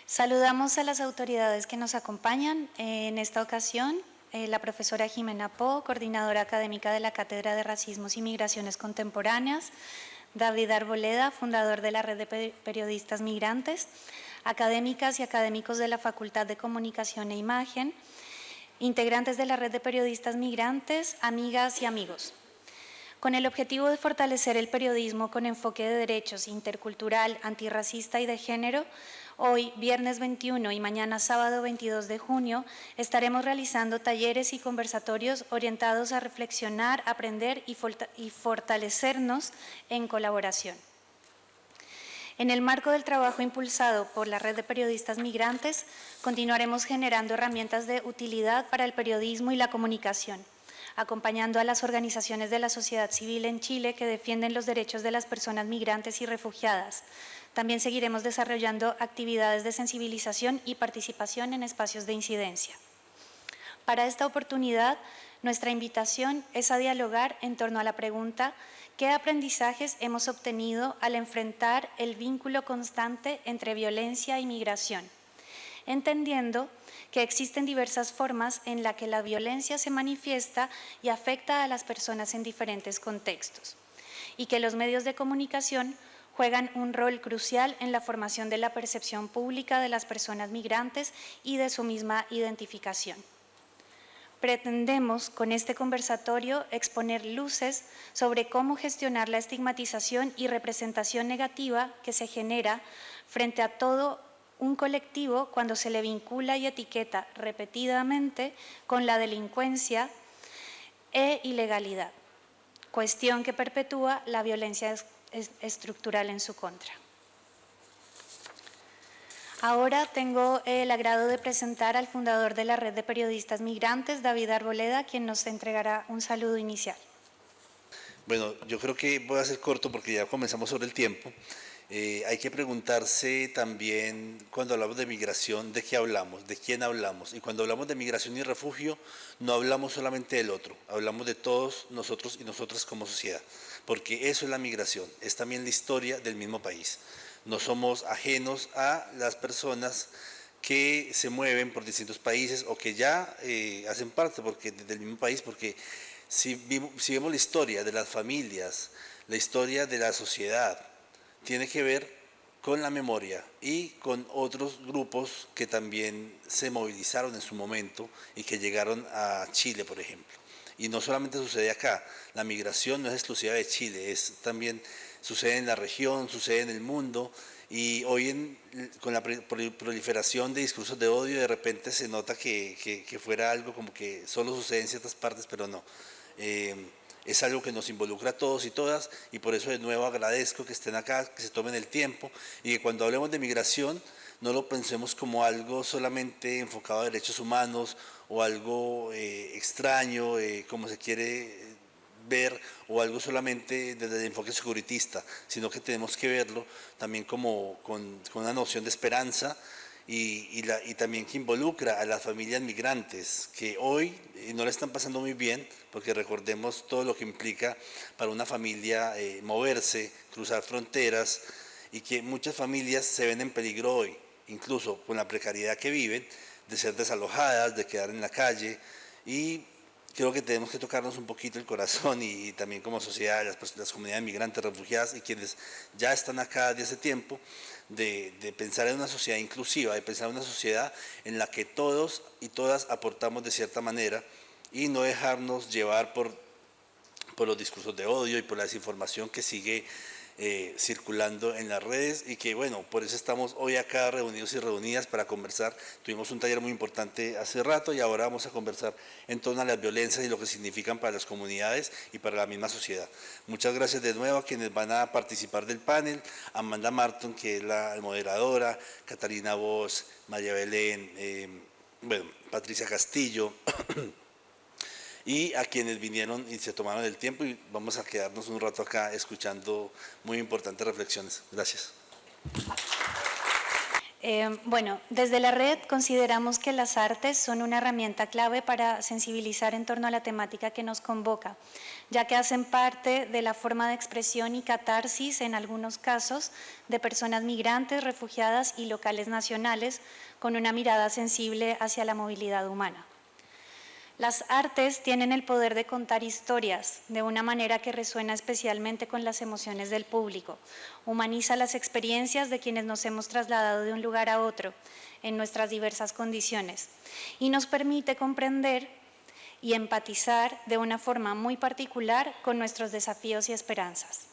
Saludamos a las autoridades que nos acompañan. En esta ocasión, la profesora Jimena Po, coordinadora académica de la Cátedra de Racismos y Migraciones Contemporáneas, David Arboleda, fundador de la Red de Periodistas Migrantes, académicas y académicos de la Facultad de Comunicación e Imagen, integrantes de la Red de Periodistas Migrantes, amigas y amigos. Con el objetivo de fortalecer el periodismo con enfoque de derechos, intercultural, antirracista y de género, hoy, viernes 21 y mañana, sábado 22 de junio, estaremos realizando talleres y conversatorios orientados a reflexionar, aprender y fortalecernos en colaboración. En el marco del trabajo impulsado por la Red de Periodistas Migrantes, continuaremos generando herramientas de utilidad para el periodismo y la comunicación, acompañando a las organizaciones de la sociedad civil en Chile que defienden los derechos de las personas migrantes y refugiadas. También seguiremos desarrollando actividades de sensibilización y participación en espacios de incidencia. Para esta oportunidad, nuestra invitación es a dialogar en torno a la pregunta: ¿qué aprendizajes hemos obtenido al enfrentar el vínculo constante entre violencia y migración? Entendiendo que existen diversas formas en las que la violencia se manifiesta y afecta a las personas en diferentes contextos, y que los medios de comunicación juegan un rol crucial en la formación de la percepción pública de las personas migrantes y de su misma identificación. Pretendemos con este conversatorio exponer luces sobre cómo gestionar la estigmatización y representación negativa que se genera frente a todo un colectivo cuando se le vincula y etiqueta repetidamente con la delincuencia e ilegalidad, cuestión que perpetúa la violencia estructural en su contra. Ahora tengo el agrado de presentar al fundador de la Red de Periodistas Migrantes, David Arboleda, quien nos entregará un saludo inicial. Bueno, yo creo que voy a ser corto porque ya comenzamos sobre el tiempo. Hay que preguntarse también, cuando hablamos de migración, ¿de qué hablamos? ¿De quién hablamos? Y cuando hablamos de migración y refugio, no hablamos solamente del otro, hablamos de todos nosotros y nosotras como sociedad, porque eso es la migración, es también la historia del mismo país. No somos ajenos a las personas que se mueven por distintos países o que ya hacen parte del mismo país, porque si vemos la historia de las familias, la historia de la sociedad, tiene que ver con la memoria y con otros grupos que también se movilizaron en su momento y que llegaron a Chile, por ejemplo. Y no solamente sucede acá, la migración no es exclusiva de Chile, también sucede en la región, sucede en el mundo, y hoy con la proliferación de discursos de odio, de repente se nota que fuera algo como que solo sucede en ciertas partes, pero no. Es algo que nos involucra a todos y todas, y por eso de nuevo agradezco que estén acá, que se tomen el tiempo, y que cuando hablemos de migración no lo pensemos como algo solamente enfocado a derechos humanos o algo extraño, como se quiere ver, o algo solamente desde el enfoque securitista, sino que tenemos que verlo también como con una noción de esperanza y también que involucra a las familias migrantes que hoy no le están pasando muy bien, porque recordemos todo lo que implica para una familia moverse, cruzar fronteras, y que muchas familias se ven en peligro hoy, incluso con la precariedad que viven, de ser desalojadas, de quedar en la calle, y creo que tenemos que tocarnos un poquito el corazón y también como sociedad, las comunidades migrantes, refugiadas y quienes ya están acá desde hace tiempo, de pensar en una sociedad inclusiva, de pensar en una sociedad en la que todos y todas aportamos de cierta manera y no dejarnos llevar por los discursos de odio y por la desinformación que sigue circulando en las redes, y que bueno, por eso estamos hoy acá reunidos y reunidas para conversar. Tuvimos un taller muy importante hace rato y ahora vamos a conversar en torno a las violencias y lo que significan para las comunidades y para la misma sociedad. Muchas gracias de nuevo a quienes van a participar del panel: Amanda Marton, que es la moderadora, Catalina Bosch, María Belén, Patricia Castillo, y a quienes vinieron y se tomaron el tiempo, y vamos a quedarnos un rato acá escuchando muy importantes reflexiones. Gracias. Bueno, desde la red consideramos que las artes son una herramienta clave para sensibilizar en torno a la temática que nos convoca, ya que hacen parte de la forma de expresión y catarsis, en algunos casos, de personas migrantes, refugiadas y locales nacionales, con una mirada sensible hacia la movilidad humana. Las artes tienen el poder de contar historias de una manera que resuena especialmente con las emociones del público, humaniza las experiencias de quienes nos hemos trasladado de un lugar a otro en nuestras diversas condiciones y nos permite comprender y empatizar de una forma muy particular con nuestros desafíos y esperanzas.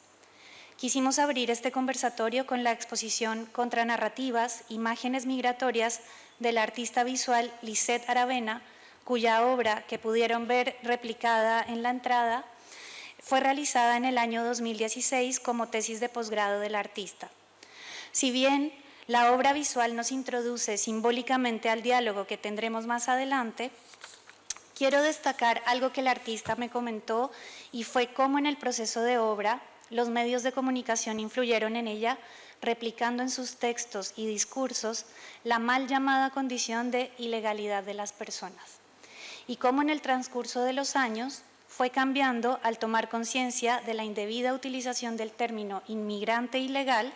Quisimos abrir este conversatorio con la exposición Contranarrativas, Imágenes Migratorias de la artista visual Lisette Aravena, cuya obra, que pudieron ver replicada en la entrada, fue realizada en el año 2016 como tesis de posgrado del artista. Si bien la obra visual nos introduce simbólicamente al diálogo que tendremos más adelante, quiero destacar algo que el artista me comentó y fue cómo en el proceso de obra los medios de comunicación influyeron en ella, replicando en sus textos y discursos la mal llamada condición de ilegalidad de las personas. Y cómo en el transcurso de los años fue cambiando al tomar conciencia de la indebida utilización del término inmigrante ilegal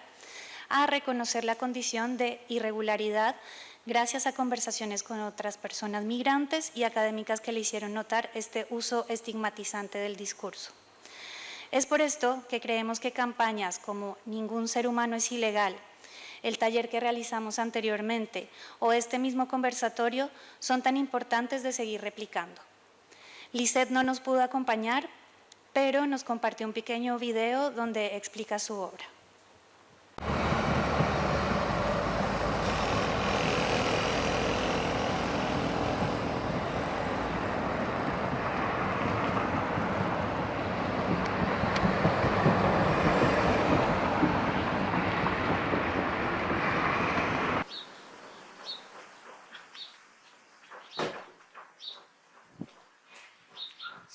a reconocer la condición de irregularidad gracias a conversaciones con otras personas migrantes y académicas que le hicieron notar este uso estigmatizante del discurso. Es por esto que creemos que campañas como Ningún ser humano es ilegal, el taller que realizamos anteriormente o este mismo conversatorio son tan importantes de seguir replicando. Lisette no nos pudo acompañar, pero nos compartió un pequeño video donde explica su obra.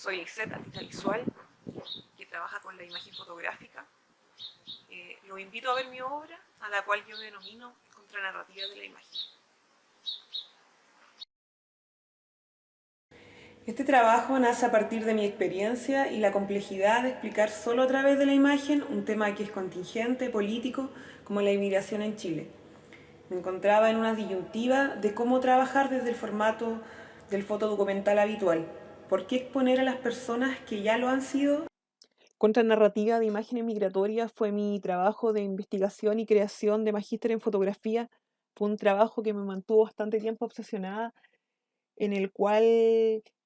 Soy Lisette, artista visual, que trabaja con la imagen fotográfica. Los invito a ver mi obra, a la cual yo denomino Contranarrativa de la imagen. Este trabajo nace a partir de mi experiencia y la complejidad de explicar solo a través de la imagen un tema que es contingente, político, como la inmigración en Chile. Me encontraba en una disyuntiva de cómo trabajar desde el formato del fotodocumental habitual. ¿Por qué exponer a las personas que ya lo han sido? Contranarrativa de imágenes migratorias fue mi trabajo de investigación y creación de magíster en fotografía. Fue un trabajo que me mantuvo bastante tiempo obsesionada, en el cual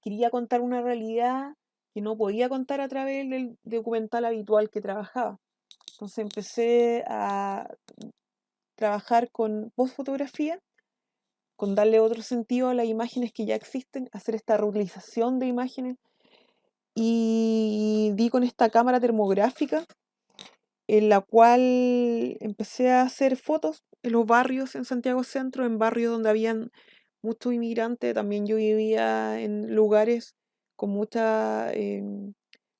quería contar una realidad que no podía contar a través del documental habitual que trabajaba. Entonces empecé a trabajar con postfotografía, con darle otro sentido a las imágenes que ya existen, hacer esta reutilización de imágenes, y di con esta cámara termográfica en la cual empecé a hacer fotos en los barrios en Santiago Centro, en barrios donde habían muchos inmigrantes. También yo vivía en lugares con,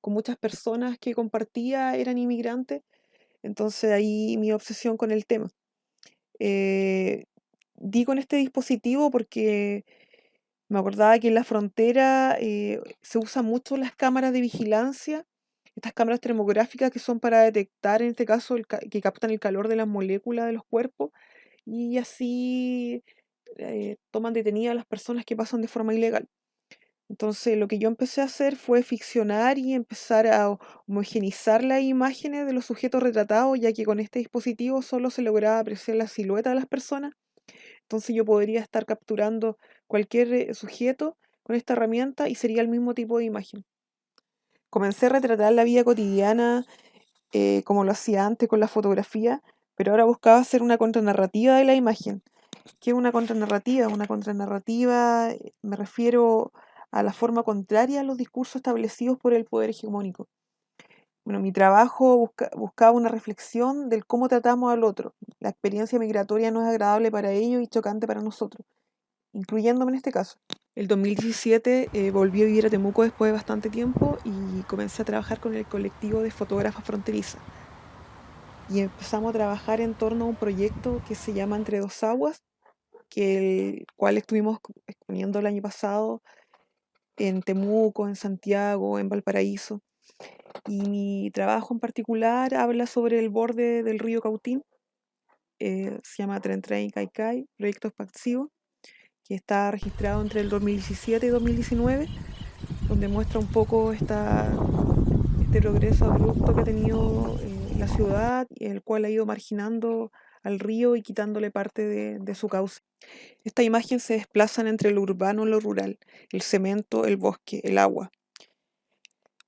con muchas personas que compartía, eran inmigrantes, entonces ahí mi obsesión con el tema. Eh, Di con este dispositivo porque me acordaba que en la frontera se usan mucho las cámaras de vigilancia, estas cámaras termográficas que son para detectar, en este caso, que captan el calor de las moléculas de los cuerpos y así toman detenidas a las personas que pasan de forma ilegal. Entonces, lo que yo empecé a hacer fue ficcionar y empezar a homogeneizar las imágenes de los sujetos retratados, ya que con este dispositivo solo se lograba apreciar la silueta de las personas. Entonces yo podría estar capturando cualquier sujeto con esta herramienta y sería el mismo tipo de imagen. Comencé a retratar la vida cotidiana como lo hacía antes con la fotografía, pero ahora buscaba hacer una contranarrativa de la imagen. ¿Qué es una contranarrativa? Una contranarrativa, me refiero a la forma contraria a los discursos establecidos por el poder hegemónico. Bueno, mi trabajo buscaba una reflexión del cómo tratamos al otro. La experiencia migratoria no es agradable para ellos y chocante para nosotros, incluyéndome en este caso. El 2017 volví a vivir a Temuco después de bastante tiempo y comencé a trabajar con el colectivo de fotógrafas fronterizas. y empezamos a trabajar en torno a un proyecto que se llama Entre Dos Aguas, el cual estuvimos exponiendo el año pasado en Temuco, en Santiago, en Valparaíso. Y mi trabajo en particular habla sobre el borde del río Cautín, se llama Tren Tren Caicay, proyecto expansivo, que está registrado entre el 2017 y 2019, donde muestra un poco este progreso abrupto que ha tenido la ciudad, el cual ha ido marginando al río y quitándole parte de su cauce. Esta imagen se desplazan entre lo urbano y lo rural, el cemento, el bosque, el agua.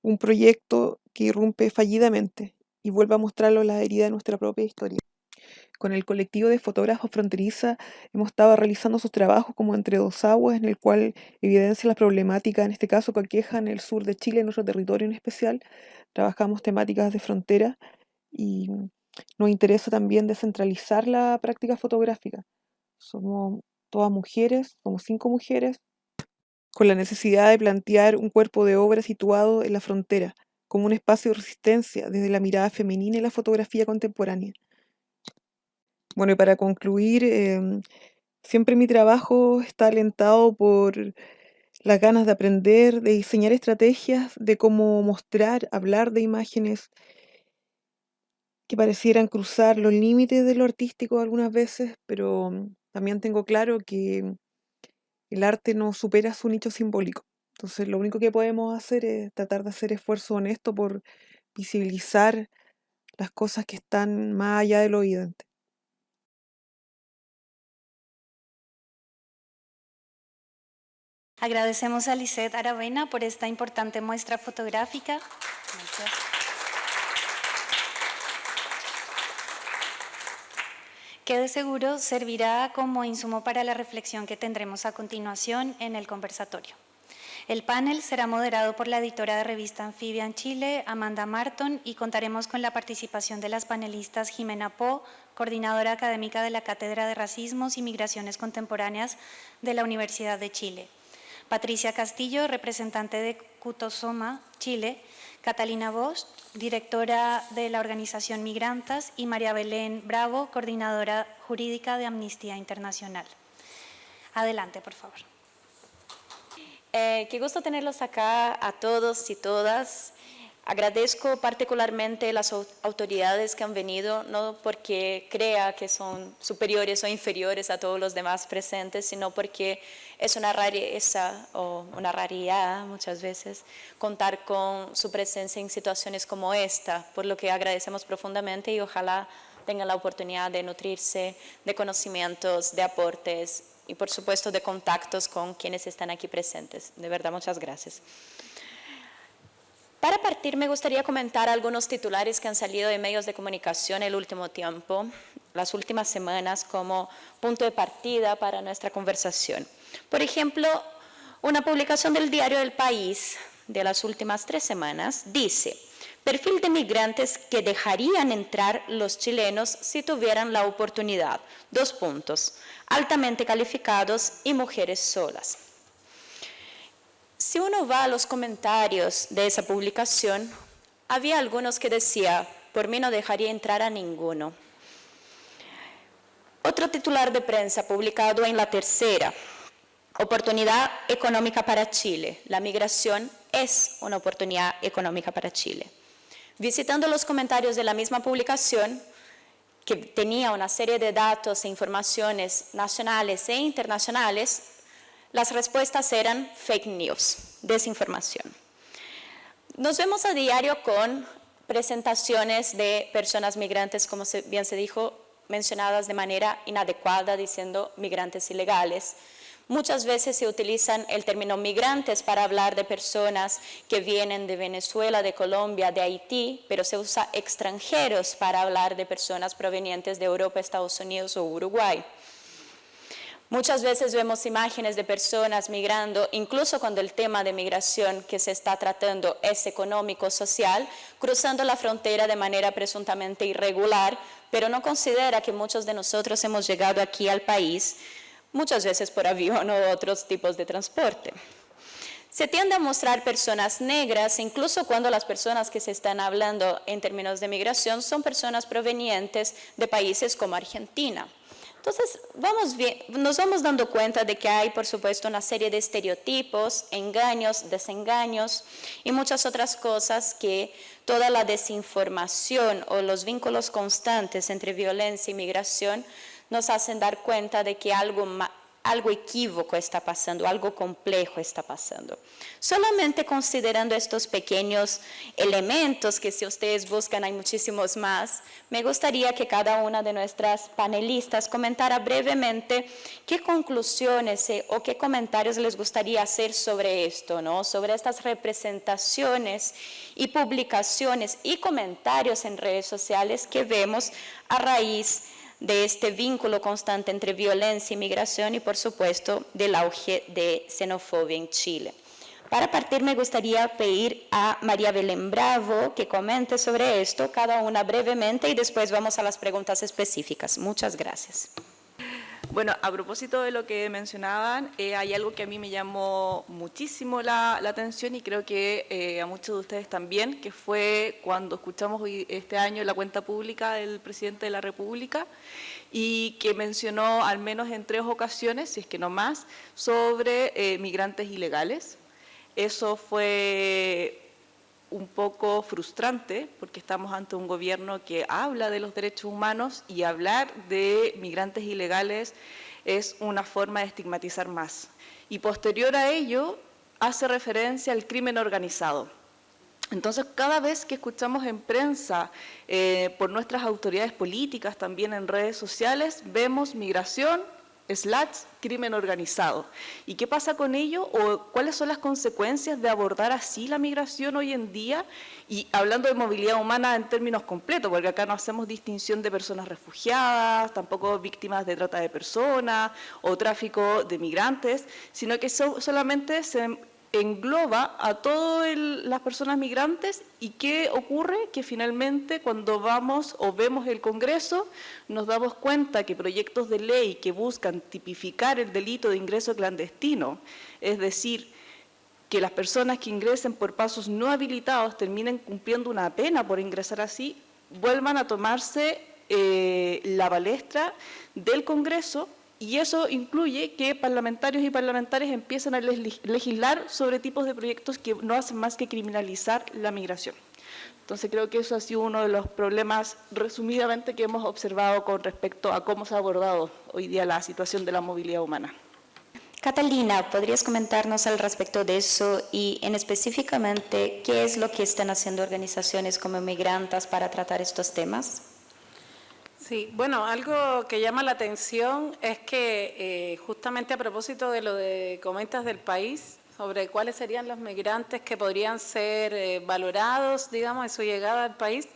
Un proyecto que irrumpe fallidamente y vuelve a mostrarlo las heridas de nuestra propia historia. Con el colectivo de fotógrafos fronteriza hemos estado realizando sus trabajos como Entre Dos Aguas, en el cual evidencia las problemáticas, en este caso, que aquejan el sur de Chile, nuestro territorio en especial. Trabajamos temáticas de frontera y nos interesa también descentralizar la práctica fotográfica. Somos todas mujeres, somos 5 mujeres, con la necesidad de plantear un cuerpo de obra situado en la frontera, como un espacio de resistencia desde la mirada femenina y la fotografía contemporánea. Bueno, y para concluir, siempre mi trabajo está alentado por las ganas de aprender, de diseñar estrategias, de cómo mostrar, hablar de imágenes que parecieran cruzar los límites de lo artístico algunas veces, pero también tengo claro que el arte no supera su nicho simbólico. Entonces, lo único que podemos hacer es tratar de hacer esfuerzo honesto por visibilizar las cosas que están más allá de lo evidente. Agradecemos a Lisette Aravena por esta importante muestra fotográfica. Gracias. Que de seguro servirá como insumo para la reflexión que tendremos a continuación en el conversatorio. El panel será moderado por la editora de revista Anfibia en Chile, Amanda Marton, y contaremos con la participación de las panelistas Jimena Po, coordinadora académica de la Cátedra de Racismos y Migraciones Contemporáneas de la Universidad de Chile, Patricia Castillo, representante de Cutosoma, Chile, Catalina Bosch, directora de la organización Migrantas, y María Belén Bravo, coordinadora jurídica de Amnistía Internacional. Adelante, por favor. Qué gusto tenerlos acá a todos y todas. Agradezco particularmente a las autoridades que han venido, no porque crea que son superiores o inferiores a todos los demás presentes, sino porque es una rareza o una raridad muchas veces contar con su presencia en situaciones como esta, por lo que agradecemos profundamente y ojalá tengan la oportunidad de nutrirse de conocimientos, de aportes y por supuesto de contactos con quienes están aquí presentes. De verdad, muchas gracias. Para partir, me gustaría comentar algunos titulares que han salido de medios de comunicación el último tiempo, las últimas semanas, como punto de partida para nuestra conversación. Por ejemplo, una publicación del diario El País de las últimas 3 semanas dice: perfil de migrantes que dejarían entrar los chilenos si tuvieran la oportunidad. 2 puntos, altamente calificados y mujeres solas. Si uno va a los comentarios de esa publicación, había algunos que decían: por mí no dejaría entrar a ninguno. Otro titular de prensa publicado en La Tercera: oportunidad económica para Chile. La migración es una oportunidad económica para Chile. Visitando los comentarios de la misma publicación, que tenía una serie de datos e informaciones nacionales e internacionales, las respuestas eran fake news, desinformación. Nos vemos a diario con presentaciones de personas migrantes, como bien se dijo, mencionadas de manera inadecuada, diciendo migrantes ilegales. Muchas veces se utilizan el término migrantes para hablar de personas que vienen de Venezuela, de Colombia, de Haití, pero se usa extranjeros para hablar de personas provenientes de Europa, Estados Unidos o Uruguay. Muchas veces vemos imágenes de personas migrando, incluso cuando el tema de migración que se está tratando es económico, social, cruzando la frontera de manera presuntamente irregular, pero no considera que muchos de nosotros hemos llegado aquí al país, muchas veces por avión o otros tipos de transporte. Se tiende a mostrar personas negras, incluso cuando las personas que se están hablando en términos de migración son personas provenientes de países como Argentina. Entonces, nos vamos dando cuenta de que hay, por supuesto, una serie de estereotipos, engaños, desengaños y muchas otras cosas que toda la desinformación o los vínculos constantes entre violencia y migración nos hacen dar cuenta de que algo equívoco está pasando, algo complejo está pasando. Solamente considerando estos pequeños elementos, que si ustedes buscan hay muchísimos más, me gustaría que cada una de nuestras panelistas comentara brevemente qué conclusiones o qué comentarios les gustaría hacer sobre esto, ¿no? Sobre estas representaciones y publicaciones y comentarios en redes sociales que vemos a raíz de este vínculo constante entre violencia y migración y, por supuesto, del auge de xenofobia en Chile. Para partir, me gustaría pedir a María Belén Bravo que comente sobre esto, cada una brevemente, y después vamos a las preguntas específicas. Muchas gracias. Bueno, a propósito de lo que mencionaban, hay algo que a mí me llamó muchísimo la atención y creo que a muchos de ustedes también, que fue cuando escuchamos este año la cuenta pública del presidente de la República y que mencionó al menos en 3 ocasiones, si es que no más, sobre migrantes ilegales. Eso fue un poco frustrante porque estamos ante un gobierno que habla de los derechos humanos y hablar de migrantes ilegales es una forma de estigmatizar más. Y posterior a ello hace referencia al crimen organizado. Entonces, cada vez que escuchamos en prensa, por nuestras autoridades políticas, también en redes sociales, vemos migración, crimen organizado. ¿Y qué pasa con ello? ¿O cuáles son las consecuencias de abordar así la migración hoy en día? Y hablando de movilidad humana en términos completos, porque acá no hacemos distinción de personas refugiadas, tampoco víctimas de trata de personas o tráfico de migrantes, sino que solamente se engloba a todas las personas migrantes. ¿Y qué ocurre? Que finalmente cuando vamos o vemos el Congreso nos damos cuenta que proyectos de ley que buscan tipificar el delito de ingreso clandestino, es decir, que las personas que ingresen por pasos no habilitados terminen cumpliendo una pena por ingresar así, vuelvan a tomarse la palestra del Congreso. Y eso incluye que parlamentarios y parlamentarias empiecen a legislar sobre tipos de proyectos que no hacen más que criminalizar la migración. Entonces creo que eso ha sido uno de los problemas, resumidamente, que hemos observado con respecto a cómo se ha abordado hoy día la situación de la movilidad humana. Catalina, ¿podrías comentarnos al respecto de eso y en específicamente qué es lo que están haciendo organizaciones como Migrantas para tratar estos temas? Sí, bueno, algo que llama la atención es que justamente a propósito de lo que comentas del país, sobre cuáles serían los migrantes que podrían ser valorados, digamos, en su llegada al país,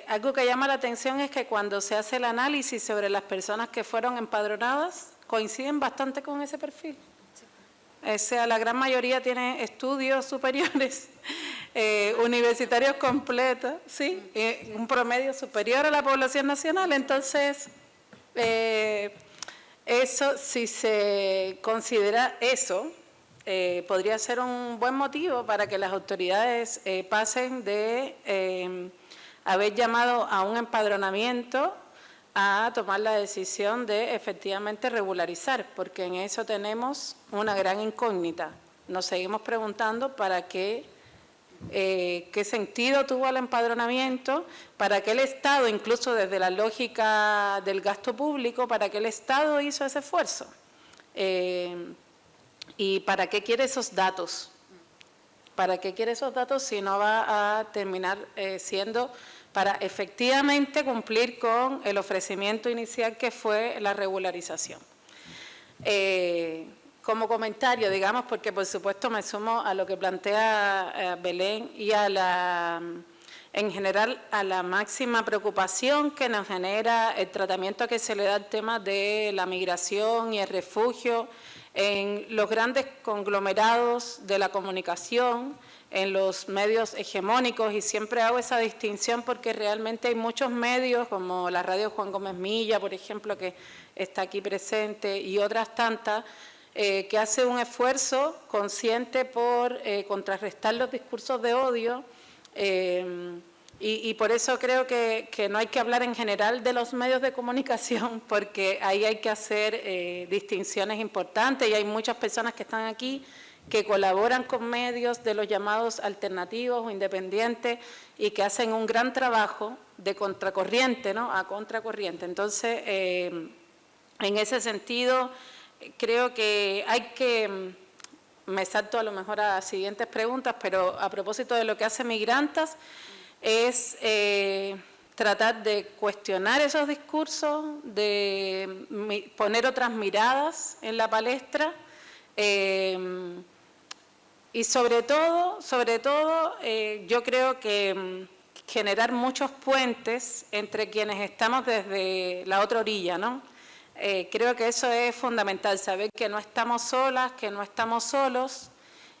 algo que llama la atención es que cuando se hace el análisis sobre las personas que fueron empadronadas, coinciden bastante con ese perfil. O sea, la gran mayoría tiene estudios superiores, universitarios completos, ¿sí? Un promedio superior a la población nacional. Entonces, eso, si se considera eso, podría ser un buen motivo para que las autoridades pasen de haber llamado a un empadronamiento a tomar la decisión de efectivamente regularizar, porque en eso tenemos una gran incógnita. Nos seguimos preguntando para qué sentido tuvo el empadronamiento, para qué el Estado, incluso desde la lógica del gasto público, para qué el Estado hizo ese esfuerzo y para qué quiere esos datos. ¿Para qué quiere esos datos si no va a terminar siendo para efectivamente cumplir con el ofrecimiento inicial que fue la regularización? Como comentario, digamos, porque por supuesto me sumo a lo que plantea Belén y en general a la máxima preocupación que nos genera el tratamiento que se le da al tema de la migración y el refugio en los grandes conglomerados de la comunicación, en los medios hegemónicos, y siempre hago esa distinción porque realmente hay muchos medios, como la radio Juan Gómez Milla, por ejemplo, que está aquí presente, y otras tantas, que hace un esfuerzo consciente por contrarrestar los discursos de odio, y por eso creo que no hay que hablar en general de los medios de comunicación, porque ahí hay que hacer distinciones importantes, y hay muchas personas que están aquí que colaboran con medios de los llamados alternativos o independientes y que hacen un gran trabajo de contracorriente, ¿no? A contracorriente. Entonces, en ese sentido, creo que hay que, me salto a lo mejor a las siguientes preguntas, pero a propósito de lo que hace Migrantas, es tratar de cuestionar esos discursos, de poner otras miradas en la palestra, y sobre todo, yo creo que generar muchos puentes entre quienes estamos desde la otra orilla, ¿no? Creo que eso es fundamental, saber que no estamos solas, que no estamos solos,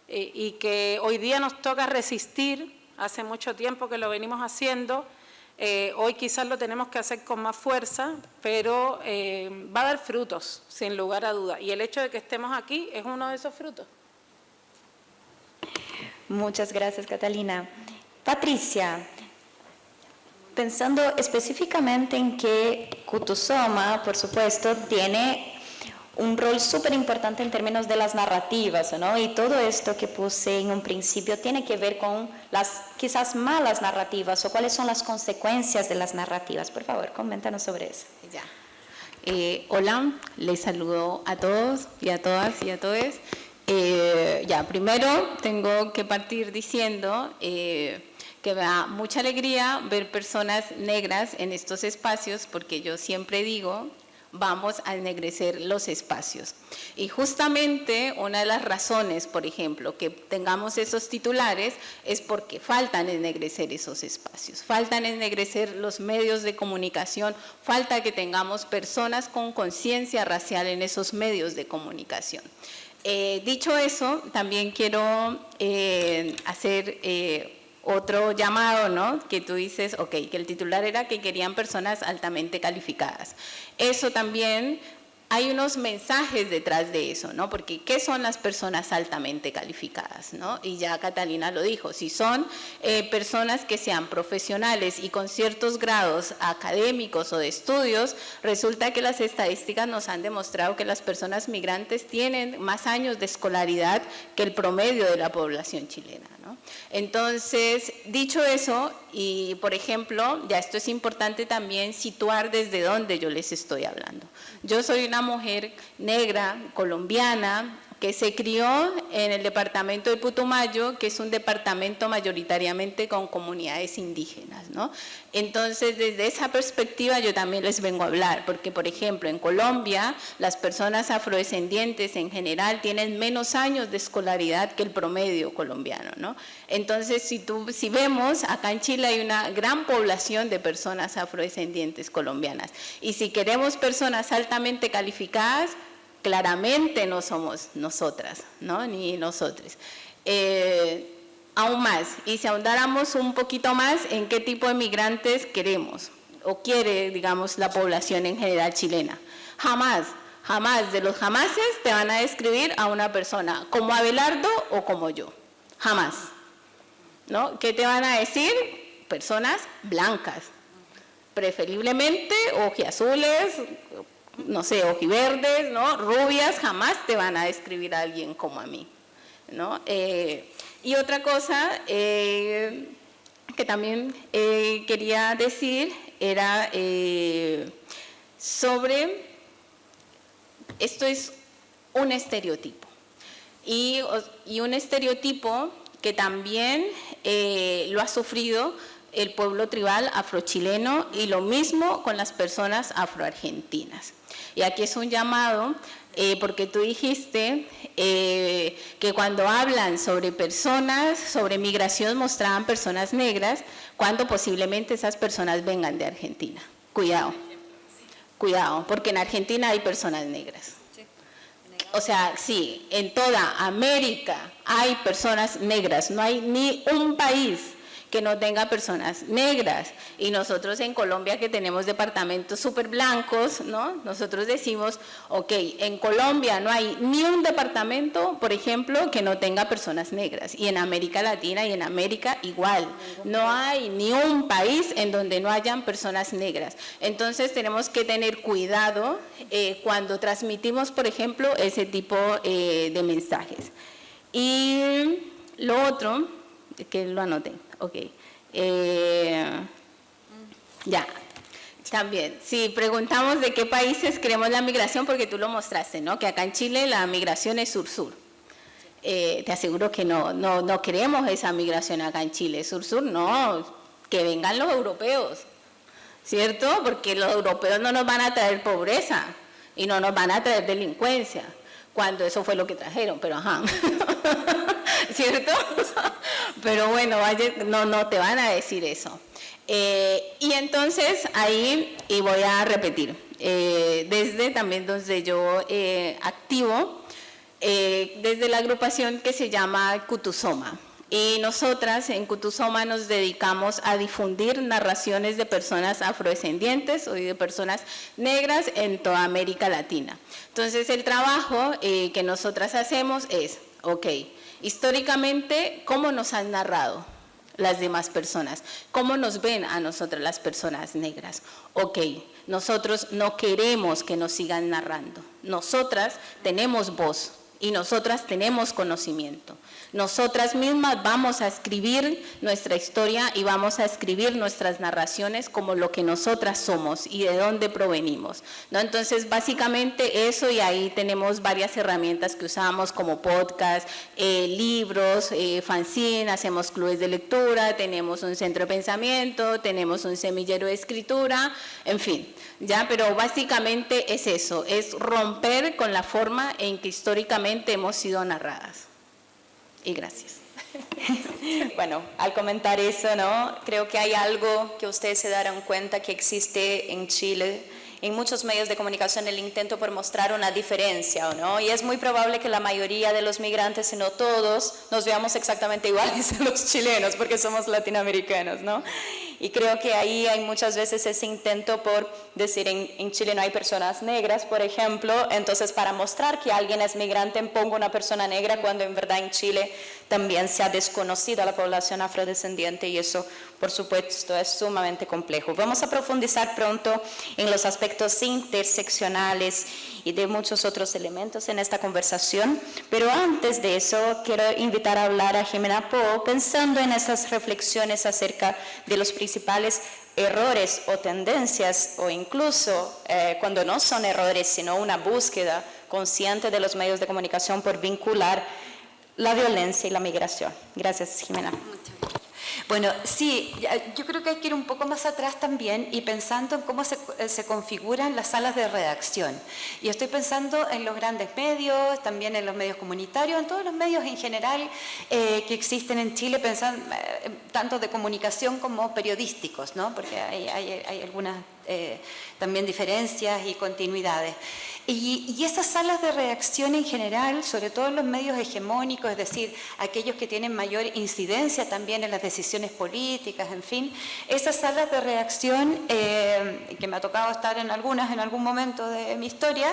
y que hoy día nos toca resistir, hace mucho tiempo que lo venimos haciendo, hoy quizás lo tenemos que hacer con más fuerza, pero va a dar frutos, sin lugar a duda, y el hecho de que estemos aquí es uno de esos frutos. Muchas gracias, Catalina. Patricia, pensando específicamente en que Kutusoma, por supuesto, tiene un rol súper importante en términos de las narrativas, ¿no? Y todo esto que puse en un principio tiene que ver con las quizás malas narrativas o cuáles son las consecuencias de las narrativas. Por favor, coméntanos sobre eso. Ya. Hola, les saludo a todos y a todas y a todos. Primero tengo que partir diciendo que me da mucha alegría ver personas negras en estos espacios, porque yo siempre digo, vamos a ennegrecer los espacios. Y justamente una de las razones, por ejemplo, que tengamos esos titulares es porque faltan ennegrecer esos espacios, faltan ennegrecer los medios de comunicación, falta que tengamos personas con conciencia racial en esos medios de comunicación. Dicho eso, también quiero hacer otro llamado, ¿no? Que tú dices, ok, que el titular era que querían personas altamente calificadas. Eso también, hay unos mensajes detrás de eso, ¿no? Porque ¿qué son las personas altamente calificadas, ¿no? Y ya Catalina lo dijo, si son personas que sean profesionales y con ciertos grados académicos o de estudios, resulta que las estadísticas nos han demostrado que las personas migrantes tienen más años de escolaridad que el promedio de la población chilena, ¿no? Entonces, dicho eso, y por ejemplo, ya esto es importante también situar desde dónde yo les estoy hablando. Yo soy una mujer negra, colombiana, que se crió en el departamento de Putumayo, que es un departamento mayoritariamente con comunidades indígenas, ¿no? Entonces, desde esa perspectiva yo también les vengo a hablar, porque, por ejemplo, en Colombia, las personas afrodescendientes en general tienen menos años de escolaridad que el promedio colombiano, ¿no? Entonces, si vemos, acá en Chile hay una gran población de personas afrodescendientes colombianas, y si queremos personas altamente calificadas, claramente no somos nosotras, ¿no? Ni nosotros. Aún más, y si ahondáramos un poquito más en qué tipo de migrantes queremos o quiere, digamos, la población en general chilena. Jamás de los jamases te van a describir a una persona como Abelardo o como yo. Jamás, ¿no? ¿Qué te van a decir? Personas blancas, preferiblemente ojiazules, no sé, ojiverdes, ¿no? Rubias, jamás te van a describir a alguien como a mí, ¿no? Y otra cosa que también quería decir era sobre, esto es un estereotipo, y un estereotipo que también lo ha sufrido el pueblo tribal afrochileno, y lo mismo con las personas afroargentinas. Y aquí es un llamado, porque tú dijiste que cuando hablan sobre personas, sobre migración, mostraban personas negras, cuando posiblemente esas personas vengan de Argentina. Cuidado, porque en Argentina hay personas negras. O sea, sí, en toda América hay personas negras, no hay ni un país que no tenga personas negras. Y nosotros en Colombia, que tenemos departamentos súper blancos, ¿no? Nosotros decimos, ok, en Colombia no hay ni un departamento, por ejemplo, que no tenga personas negras. Y en América Latina y en América igual. No hay ni un país en donde no hayan personas negras. Entonces tenemos que tener cuidado cuando transmitimos, por ejemplo, ese tipo de mensajes. Y lo otro, que lo anoté, ok. Ya, también, si preguntamos de qué países queremos la migración, porque tú lo mostraste, ¿no? Que acá en Chile la migración es sur-sur. Te aseguro que no queremos esa migración acá en Chile. Sur-sur, no, que vengan los europeos, ¿cierto? Porque los europeos no nos van a traer pobreza y no nos van a traer delincuencia, cuando eso fue lo que trajeron, pero ajá, ¿cierto? Pero bueno, no te van a decir eso. Y entonces ahí, y voy a repetir, desde también donde yo activo, desde la agrupación que se llama Kutusoma. Y nosotras en Kutusoma nos dedicamos a difundir narraciones de personas afrodescendientes o de personas negras en toda América Latina. Entonces el trabajo que nosotras hacemos es, ok, históricamente, ¿cómo nos han narrado las demás personas? ¿Cómo nos ven a nosotras las personas negras? Ok, nosotros no queremos que nos sigan narrando. Nosotras tenemos voz y nosotras tenemos conocimiento. Nosotras mismas vamos a escribir nuestra historia y vamos a escribir nuestras narraciones como lo que nosotras somos y de dónde provenimos, ¿no? Entonces, básicamente eso, y ahí tenemos varias herramientas que usamos como podcast, libros, fanzine, hacemos clubes de lectura, tenemos un centro de pensamiento, tenemos un semillero de escritura, en fin, ya, pero básicamente es eso, es romper con la forma en que históricamente hemos sido narradas. Y gracias. Bueno, al comentar eso, ¿no? Creo que hay algo que ustedes se darán cuenta que existe en Chile, en muchos medios de comunicación, el intento por mostrar una diferencia, ¿no? Y es muy probable que la mayoría de los migrantes, si no todos, nos veamos exactamente iguales a los chilenos, porque somos latinoamericanos, ¿no? Y creo que ahí hay muchas veces ese intento por decir en Chile no hay personas negras, por ejemplo, entonces para mostrar que alguien es migrante pongo una persona negra, cuando en verdad en Chile también se ha desconocido a la población afrodescendiente, y eso por supuesto es sumamente complejo. Vamos a profundizar pronto en los aspectos interseccionales y de muchos otros elementos en esta conversación, pero antes de eso quiero invitar a hablar a Jimena Po, pensando en esas reflexiones acerca de los principales errores o tendencias, o incluso cuando no son errores sino una búsqueda consciente de los medios de comunicación por vincular la violencia y la migración. Gracias, Jimena. Bueno, sí, yo creo que hay que ir un poco más atrás también y pensando en cómo se configuran las salas de redacción. Y estoy pensando en los grandes medios, también en los medios comunitarios, en todos los medios en general que existen en Chile, pensando tanto de comunicación como periodísticos, ¿no? Porque hay algunas también diferencias y continuidades. Y esas salas de redacción en general, sobre todo en los medios hegemónicos, es decir, aquellos que tienen mayor incidencia también en las decisiones políticas, en fin, esas salas de redacción, que me ha tocado estar en algunas en algún momento de mi historia,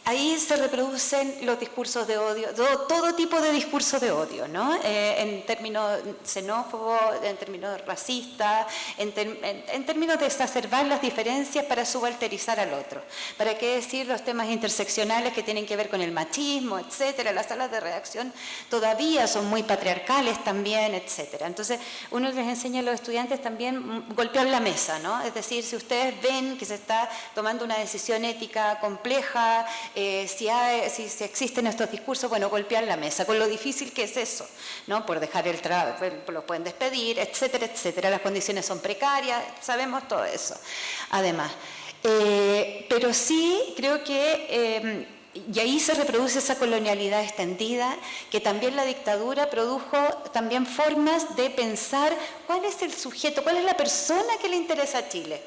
ahí se reproducen los discursos de odio, todo tipo de discursos de odio, ¿no? En términos xenófobos, en términos racistas, en términos de exacerbar las diferencias para subalterizar al otro. ¿Para qué decir los temas interseccionales que tienen que ver con el machismo, etcétera? Las salas de redacción todavía son muy patriarcales también, etcétera. Entonces, uno les enseña a los estudiantes también golpear la mesa, ¿no? Es decir, si ustedes ven que se está tomando una decisión ética compleja, si existen estos discursos, bueno, golpear la mesa, con lo difícil que es eso, ¿no? Por dejar el trabajo, los pueden despedir, etcétera, etcétera. Las condiciones son precarias, sabemos todo eso. Además, pero sí creo que y ahí se reproduce esa colonialidad extendida, que también la dictadura produjo también formas de pensar cuál es el sujeto, cuál es la persona que le interesa a Chile.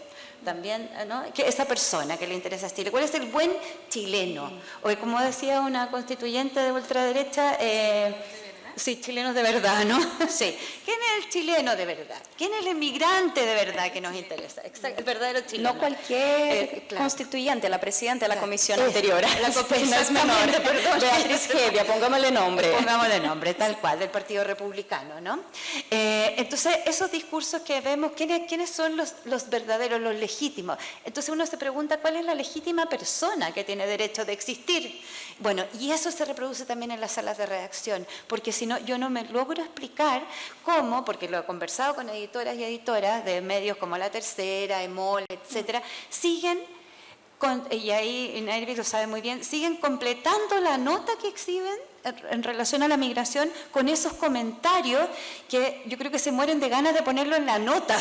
También, ¿no? Que esa persona que le interesa a Chile, ¿cuál es el buen chileno? O como decía una constituyente de ultraderecha, Sí, chilenos de verdad, ¿no? Sí. ¿Quién es el chileno de verdad? ¿Quién es el inmigrante de verdad que nos interesa? Exacto, el verdadero chileno. No cualquier claro. constituyente, la presidenta de la Claro. comisión Es- anterior. la No es exactamente, menor. perdón. Beatriz Hevia, pongámosle nombre. Pongámosle nombre, tal cual, del Partido Republicano, ¿no? Entonces, esos discursos que vemos, ¿quiénes son los verdaderos, los legítimos? Entonces uno se pregunta, ¿cuál es la legítima persona que tiene derecho de existir? Bueno, y eso se reproduce también en las salas de redacción, porque si no, yo no me logro explicar cómo, porque lo he conversado con editoras y editoras de medios como La Tercera, EMOL, etcétera, siguen, y ahí Nairvis lo sabe muy bien, siguen completando la nota que exhiben en relación a la migración con esos comentarios que yo creo que se mueren de ganas de ponerlo en la nota,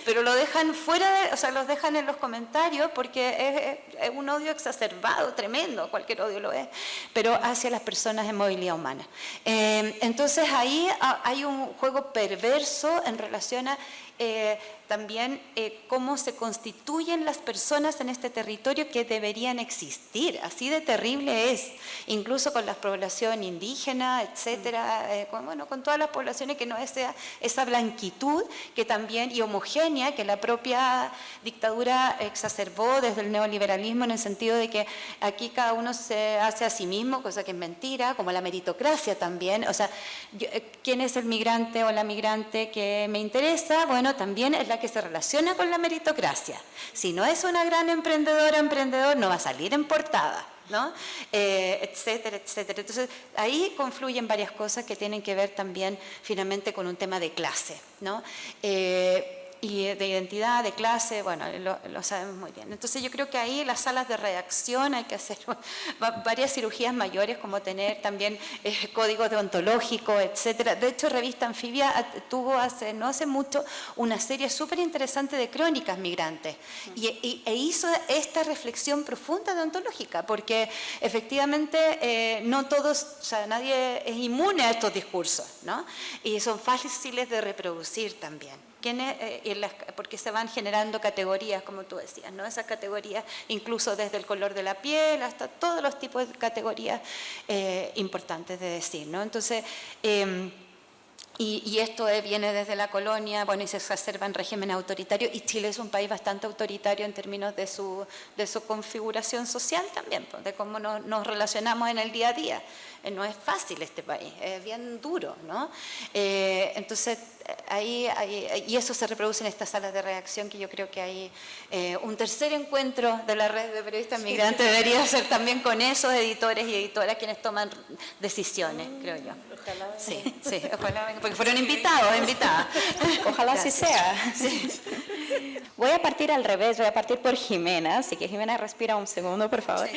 pero lo dejan fuera, o sea, los dejan en los comentarios porque es un odio exacerbado, tremendo, cualquier odio lo es, pero hacia las personas en movilidad humana. Entonces ahí hay un juego perverso en relación a también cómo se constituyen las personas en este territorio que deberían existir, así de terrible es, incluso con la población indígena, etcétera, con todas las poblaciones que no es esa blanquitud que también, y homogénea, que la propia dictadura exacerbó desde el neoliberalismo, en el sentido de que aquí cada uno se hace a sí mismo, cosa que es mentira, como la meritocracia también, o sea, ¿quién es el migrante o la migrante que me interesa? Bueno, también es la que se relaciona con la meritocracia. Si no es una gran emprendedora, emprendedor, no va a salir en portada, ¿no? Etcétera, etcétera. Entonces, ahí confluyen varias cosas que tienen que ver también finalmente con un tema de clase, ¿no? Y de identidad, de clase, bueno, lo sabemos muy bien. Entonces yo creo que ahí las salas de redacción hay que hacer varias cirugías mayores, como tener también códigos deontológicos, etcétera. De hecho, Revista Anfibia tuvo no hace mucho una serie súper interesante de crónicas migrantes e hizo esta reflexión profunda deontológica, porque efectivamente no todos, o sea, nadie es inmune a estos discursos, ¿no? Y son fáciles de reproducir también. Porque se van generando categorías, como tú decías, ¿no? Esas categorías, incluso desde el color de la piel hasta todos los tipos de categorías importantes de decir, ¿no? Entonces, y esto viene desde la colonia, bueno, y se exacerba en régimen autoritario, y Chile es un país bastante autoritario en términos de su configuración social también, pues, de cómo nos relacionamos en el día a día. No es fácil este país, es bien duro, ¿no? Entonces, y eso se reproduce en estas salas de redacción, que yo creo que hay un tercer encuentro de la red de periodistas migrantes debería ser también con esos editores y editoras quienes toman decisiones, creo yo. Ojalá. Sí, ojalá, porque fueron invitadas. Ojalá así Gracias. sea. Sí. Voy a partir al revés, voy a partir por Jimena, así que Jimena respira un segundo, por favor.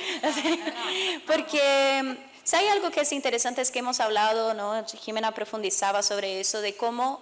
Porque si hay algo que es interesante es que hemos hablado, ¿no? Jimena profundizaba sobre eso, de cómo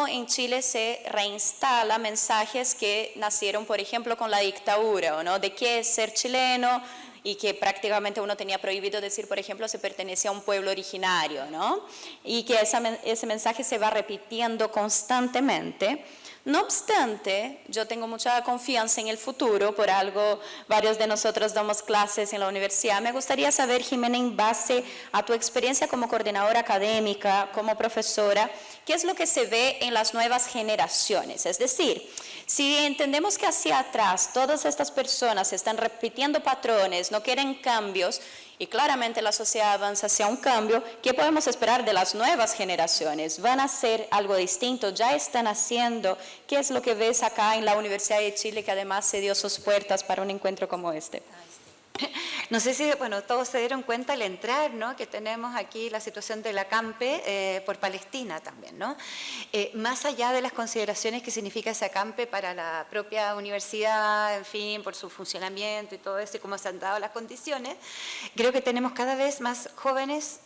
en Chile se reinstala mensajes que nacieron, por ejemplo, con la dictadura, ¿no? De qué es ser chileno, y que prácticamente uno tenía prohibido decir, por ejemplo, se pertenece a un pueblo originario, ¿no? Y que ese mensaje se va repitiendo constantemente. No obstante, yo tengo mucha confianza en el futuro, por algo varios de nosotros damos clases en la universidad. Me gustaría saber, Jimena, en base a tu experiencia como coordinadora académica, como profesora, ¿qué es lo que se ve en las nuevas generaciones? Es decir, si entendemos que hacia atrás todas estas personas están repitiendo patrones, no quieren cambios, y claramente la sociedad avanza hacia un cambio, ¿qué podemos esperar de las nuevas generaciones? ¿Van a hacer algo distinto? ¿Ya están haciendo? ¿Qué es lo que ves acá en la Universidad de Chile, que además se dio sus puertas para un encuentro como este? No sé si, bueno, todos se dieron cuenta al entrar, ¿no? Que tenemos aquí la situación de la ACAMPE por Palestina también, ¿no? Más allá de las consideraciones que significa ese ACAMPE para la propia universidad, en fin, por su funcionamiento y todo eso, y cómo se han dado las condiciones, creo que tenemos cada vez más jóvenes,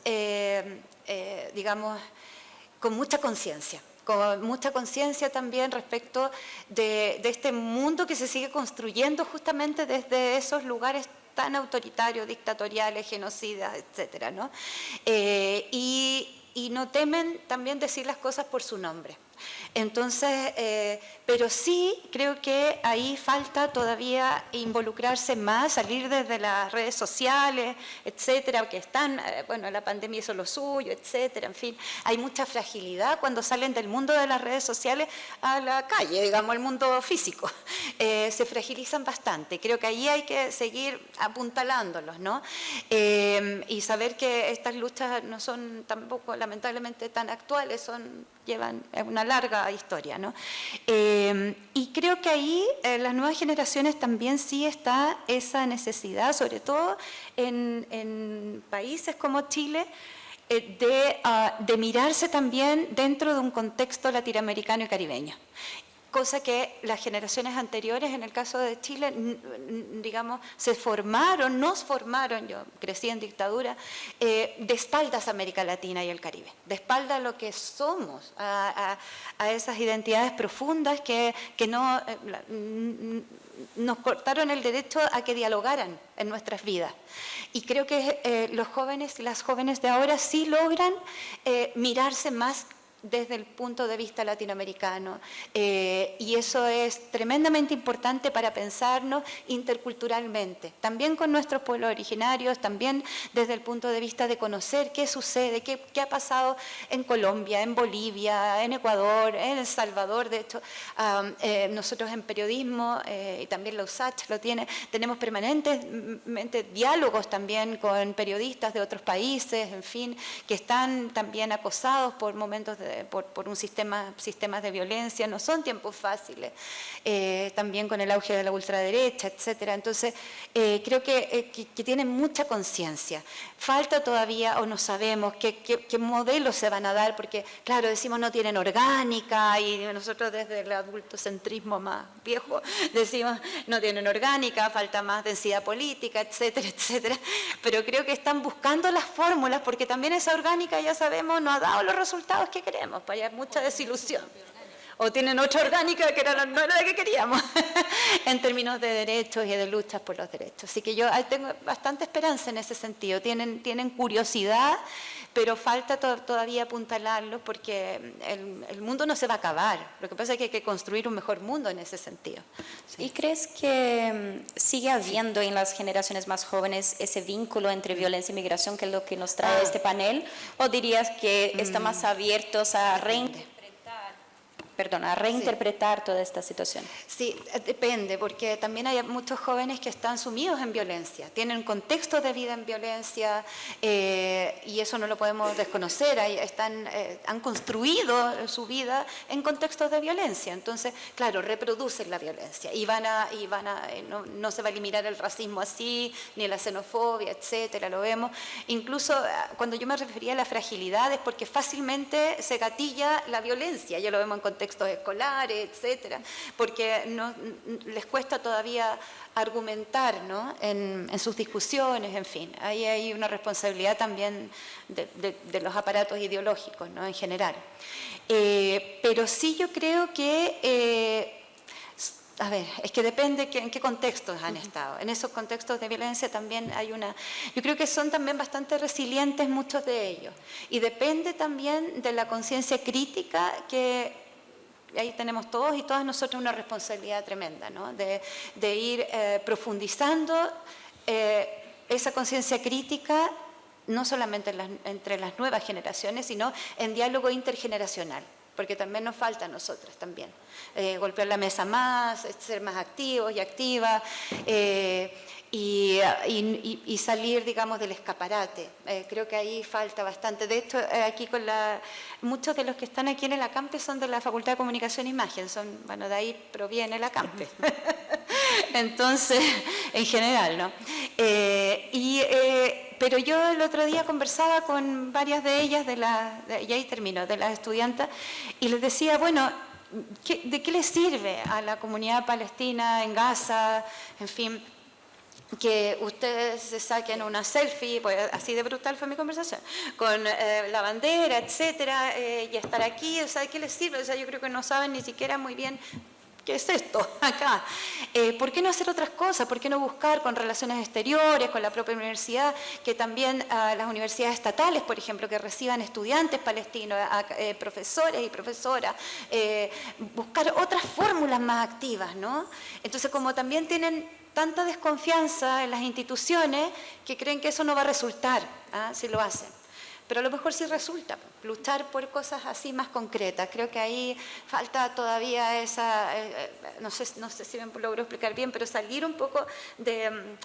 digamos, con mucha conciencia también respecto de este mundo que se sigue construyendo justamente desde esos lugares tan autoritarios, dictatoriales, genocidas, etcétera, ¿no? Y y no temen también decir las cosas por su nombre. Entonces, pero sí creo que ahí falta todavía involucrarse más, salir desde las redes sociales, etcétera, que están, bueno, la pandemia hizo lo suyo, etcétera, en fin, hay mucha fragilidad cuando salen del mundo de las redes sociales a la calle, digamos, al mundo físico. Se fragilizan bastante. Creo que ahí hay que seguir apuntalándolos, ¿no? Y saber que estas luchas no son tampoco, lamentablemente, tan actuales, llevan una larga historia, ¿no? Y creo que ahí las nuevas generaciones también sí está esa necesidad, sobre todo en países como Chile, de mirarse también dentro de un contexto latinoamericano y caribeño. Cosa que las generaciones anteriores, en el caso de Chile, digamos, nos formaron, yo crecí en dictadura, de espaldas a América Latina y el Caribe, de espaldas a lo que somos, a esas identidades profundas que no nos cortaron el derecho a que dialogaran en nuestras vidas. Y creo que los jóvenes y las jóvenes de ahora sí logran mirarse más desde el punto de vista latinoamericano, y eso es tremendamente importante para pensarnos interculturalmente, también con nuestros pueblos originarios, también desde el punto de vista de conocer qué sucede, qué ha pasado en Colombia, en Bolivia, en Ecuador, en El Salvador. De hecho, nosotros en periodismo, y también la USACH lo tiene, tenemos permanentemente diálogos también con periodistas de otros países, en fin, que están también acosados por momentos por un sistemas de violencia. No son tiempos fáciles, también con el auge de la ultraderecha, etcétera. Entonces, creo que tienen mucha conciencia. Falta todavía, o no sabemos qué modelos se van a dar, porque, claro, decimos no tienen orgánica, y nosotros desde el adultocentrismo más viejo decimos no tienen orgánica, falta más densidad política, etcétera, etcétera. Pero creo que están buscando las fórmulas, porque también esa orgánica, ya sabemos, no ha dado los resultados que queremos, para allá mucha desilusión. O tienen otra orgánica que no era la que queríamos, en términos de derechos y de luchas por los derechos. Así que yo tengo bastante esperanza en ese sentido. Tienen curiosidad, pero falta todavía apuntalarlo, porque el mundo no se va a acabar. Lo que pasa es que hay que construir un mejor mundo en ese sentido. ¿Y crees que sigue habiendo en las generaciones más jóvenes ese vínculo entre violencia y migración, que es lo que nos trae este panel? ¿O dirías que están más abiertos a reinterpretar toda esta situación? Sí, depende, porque también hay muchos jóvenes que están sumidos en violencia, tienen contextos de vida en violencia, y eso no lo podemos desconocer. Han construido su vida en contextos de violencia. Entonces, claro, reproducen la violencia y no se va a eliminar el racismo así, ni la xenofobia, etcétera, lo vemos. Incluso cuando yo me refería a la fragilidad, es porque fácilmente se gatilla la violencia, ya lo vemos en contextos escolares, etcétera, porque les cuesta todavía argumentar, ¿no?, en sus discusiones, en fin. Ahí hay una responsabilidad también de los aparatos ideológicos, ¿no?, en general. Pero sí, yo creo que a ver, es que depende en qué contextos han estado. En esos contextos de violencia también yo creo que son también bastante resilientes muchos de ellos. Y depende también de la conciencia crítica, que ahí tenemos todos y todas nosotros una responsabilidad tremenda, ¿no?, de ir profundizando esa conciencia crítica, no solamente entre las nuevas generaciones, sino en diálogo intergeneracional, porque también nos falta a nosotras también. Golpear la mesa más, ser más activos y activas, y salir, digamos, del escaparate. Creo que ahí falta bastante. De hecho, aquí muchos de los que están aquí en el Acampe son de la Facultad de Comunicación e Imagen, de ahí proviene el Acampe. Entonces, en general, ¿no? Pero yo el otro día conversaba con varias de ellas, y ahí termino, de las estudiantas, y les decía, bueno, ¿de qué les sirve a la comunidad palestina en Gaza, en fin, que ustedes se saquen una selfie, pues así de brutal fue mi conversación, con la bandera, etcétera, y estar aquí? O sea, ¿de qué les sirve? O sea, yo creo que no saben ni siquiera muy bien ¿qué es esto acá? ¿Por qué no hacer otras cosas? ¿Por qué no buscar con relaciones exteriores, con la propia universidad, que también las universidades estatales, por ejemplo, que reciban estudiantes palestinos, profesores y profesoras, buscar otras fórmulas más activas, ¿no? Entonces, como también tienen tanta desconfianza en las instituciones que creen que eso no va a resultar, si lo hacen. Pero a lo mejor sí resulta, luchar por cosas así más concretas. Creo que ahí falta todavía esa, no sé si me logro explicar bien, pero salir un poco de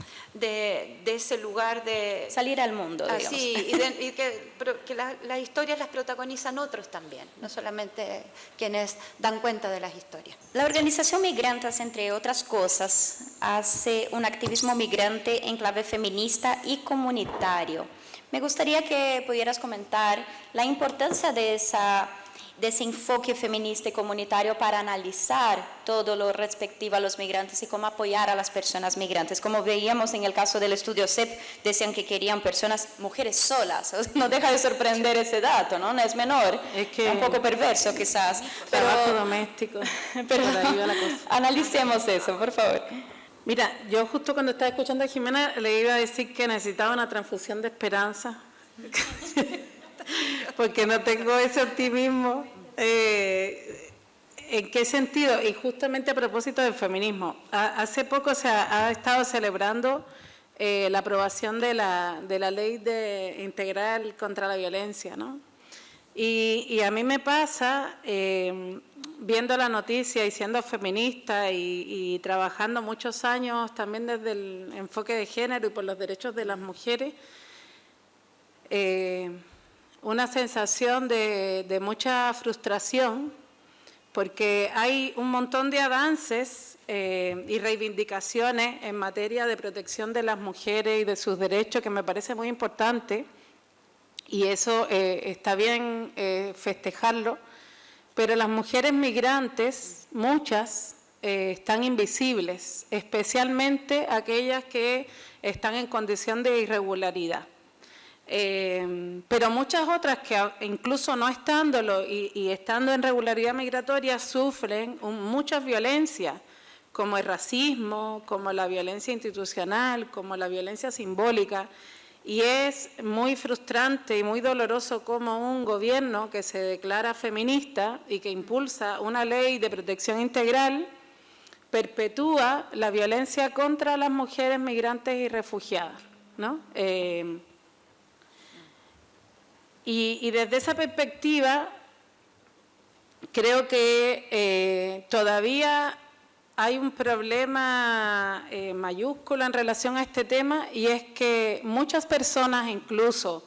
ese lugar de... Salir al mundo, digamos. Así, y que las historias las protagonizan otros también, no solamente quienes dan cuenta de las historias. La organización Migrantes, entre otras cosas, hace un activismo migrante en clave feminista y comunitario. Me gustaría que pudieras comentar la importancia de ese enfoque feminista y comunitario para analizar todo lo respectivo a los migrantes y cómo apoyar a las personas migrantes. Como veíamos en el caso del estudio CEP, decían que querían mujeres solas. No deja de sorprender ese dato, ¿no? No es menor, es que un poco perverso quizás. Trabajo doméstico, pero por ahí va la cosa. Analicemos eso, por favor. Mira, yo justo cuando estaba escuchando a Jimena le iba a decir que necesitaba una transfusión de esperanza, porque no tengo ese optimismo. ¿En qué sentido? Y justamente a propósito del feminismo. Hace poco se ha estado celebrando la aprobación de la ley integral contra la violencia, ¿no? Y a mí me pasa, viendo la noticia y siendo feminista y trabajando muchos años también desde el enfoque de género y por los derechos de las mujeres, una sensación de mucha frustración, porque hay un montón de avances y reivindicaciones en materia de protección de las mujeres y de sus derechos que me parece muy importante, y eso está bien festejarlo, pero las mujeres migrantes, muchas, están invisibles, especialmente aquellas que están en condición de irregularidad. Pero muchas otras que incluso no estándolo y estando en regularidad migratoria sufren muchas violencias, como el racismo, como la violencia institucional, como la violencia simbólica. Y es muy frustrante y muy doloroso como un gobierno que se declara feminista y que impulsa una ley de protección integral perpetúa la violencia contra las mujeres migrantes y refugiadas, ¿no? Y desde esa perspectiva creo que todavía hay un problema mayúsculo en relación a este tema, y es que muchas personas, incluso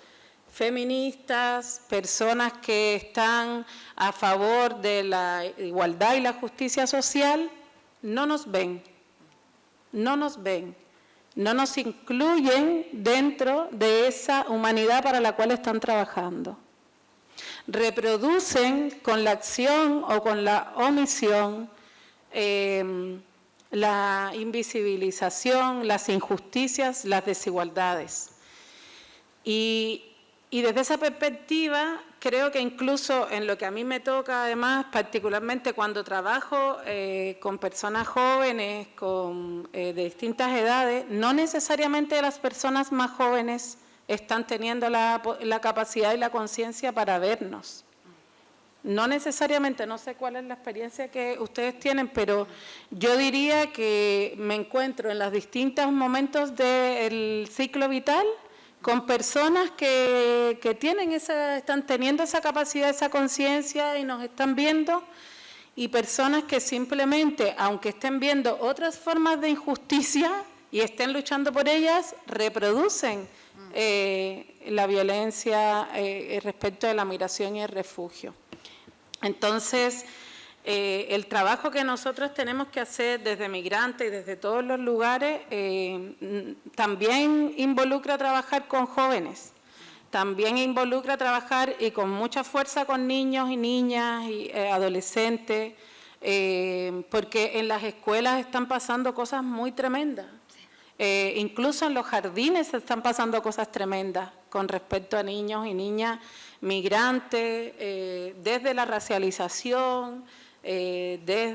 feministas, personas que están a favor de la igualdad y la justicia social, no nos ven, no nos incluyen dentro de esa humanidad para la cual están trabajando. Reproducen con la acción o con la omisión la invisibilización, las injusticias, las desigualdades. Y desde esa perspectiva, creo que incluso en lo que a mí me toca, además, particularmente cuando trabajo con personas jóvenes, de distintas edades, no necesariamente las personas más jóvenes están teniendo la capacidad y la conciencia para vernos. No necesariamente, no sé cuál es la experiencia que ustedes tienen, pero yo diría que me encuentro en los distintos momentos del ciclo vital con personas que están teniendo esa capacidad, esa conciencia y nos están viendo, y personas que simplemente, aunque estén viendo otras formas de injusticia y estén luchando por ellas, reproducen la violencia respecto de la migración y el refugio. Entonces, el trabajo que nosotros tenemos que hacer desde Migrantes y desde todos los lugares también involucra trabajar con jóvenes, también involucra trabajar y con mucha fuerza con niños y niñas y adolescentes, porque en las escuelas están pasando cosas muy tremendas. Incluso en los jardines se están pasando cosas tremendas con respecto a niños y niñas migrantes, desde la racialización, desde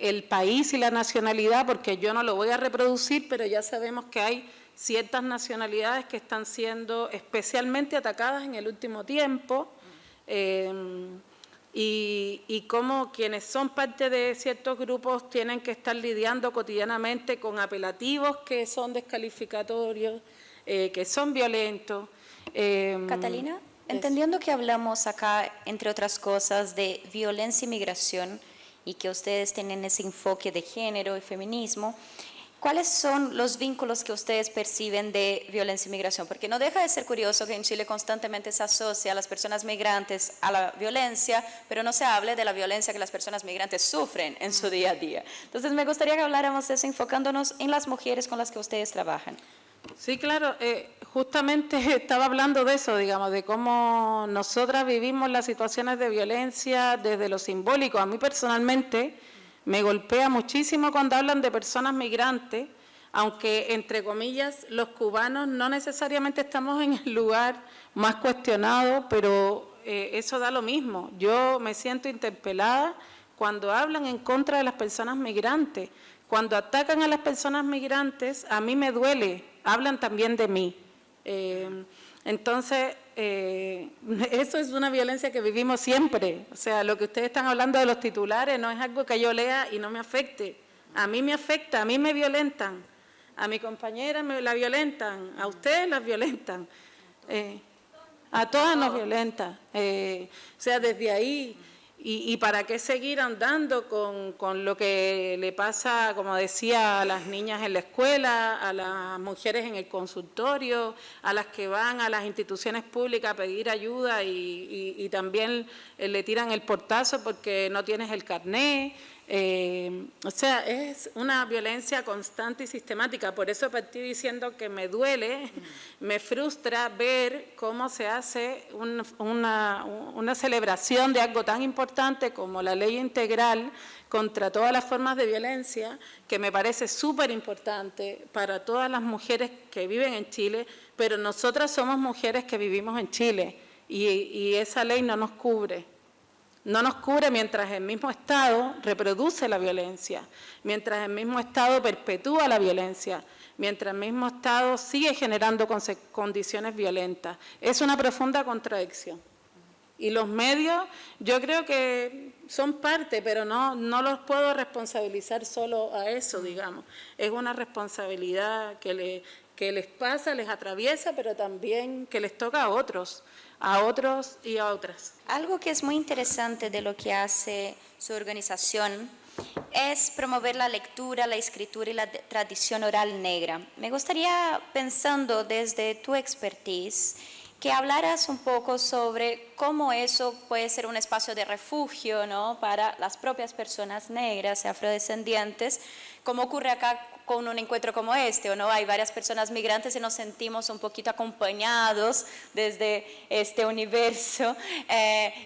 el país y la nacionalidad, porque yo no lo voy a reproducir, pero ya sabemos que hay ciertas nacionalidades que están siendo especialmente atacadas en el último tiempo, y cómo quienes son parte de ciertos grupos tienen que estar lidiando cotidianamente con apelativos que son descalificatorios, que son violentos. Catalina, entendiendo que hablamos acá, entre otras cosas, de violencia y migración y que ustedes tienen ese enfoque de género y feminismo, ¿cuáles son los vínculos que ustedes perciben de violencia y migración? Porque no deja de ser curioso que en Chile constantemente se asocia a las personas migrantes a la violencia, pero no se hable de la violencia que las personas migrantes sufren en su día a día. Entonces me gustaría que habláramos de eso enfocándonos en las mujeres con las que ustedes trabajan. Sí, claro, justamente estaba hablando de eso, digamos, de cómo nosotras vivimos las situaciones de violencia desde lo simbólico. A mí personalmente me golpea muchísimo cuando hablan de personas migrantes, aunque, entre comillas, los cubanos no necesariamente estamos en el lugar más cuestionado, pero eso da lo mismo. Yo me siento interpelada cuando hablan en contra de las personas migrantes. Cuando atacan a las personas migrantes, a mí me duele, hablan también de mí. Entonces, eso es una violencia que vivimos siempre. O sea, lo que ustedes están hablando de los titulares no es algo que yo lea y no me afecte. A mí me afecta, a mí me violentan, a mi compañera me la violentan, a ustedes las violentan, a todas nos violentan. O sea, desde ahí... ¿Y para qué seguir andando con lo que le pasa, como decía, a las niñas en la escuela, a las mujeres en el consultorio, a las que van a las instituciones públicas a pedir ayuda y también le tiran el portazo porque no tienes el carné? O sea, es una violencia constante y sistemática. Por eso partí diciendo que me duele, me frustra ver cómo se hace una celebración de algo tan importante como la ley integral contra todas las formas de violencia, que me parece súper importante para todas las mujeres que viven en Chile, pero nosotras somos mujeres que vivimos en Chile y esa ley no nos cubre. No nos cubre mientras el mismo Estado reproduce la violencia, mientras el mismo Estado perpetúa la violencia, mientras el mismo Estado sigue generando condiciones violentas. Es una profunda contradicción. Y los medios, yo creo que son parte, pero no los puedo responsabilizar solo a eso, digamos. Es una responsabilidad que les pasa, les atraviesa, pero también que les toca a otros y a otras. Algo que es muy interesante de lo que hace su organización es promover la lectura, la escritura y la tradición oral negra. Me gustaría, pensando desde tu expertise, que hablaras un poco sobre cómo eso puede ser un espacio de refugio, ¿no?, para las propias personas negras y afrodescendientes, como ocurre acá con un encuentro como este, ¿o no? Hay varias personas migrantes y nos sentimos un poquito acompañados desde este universo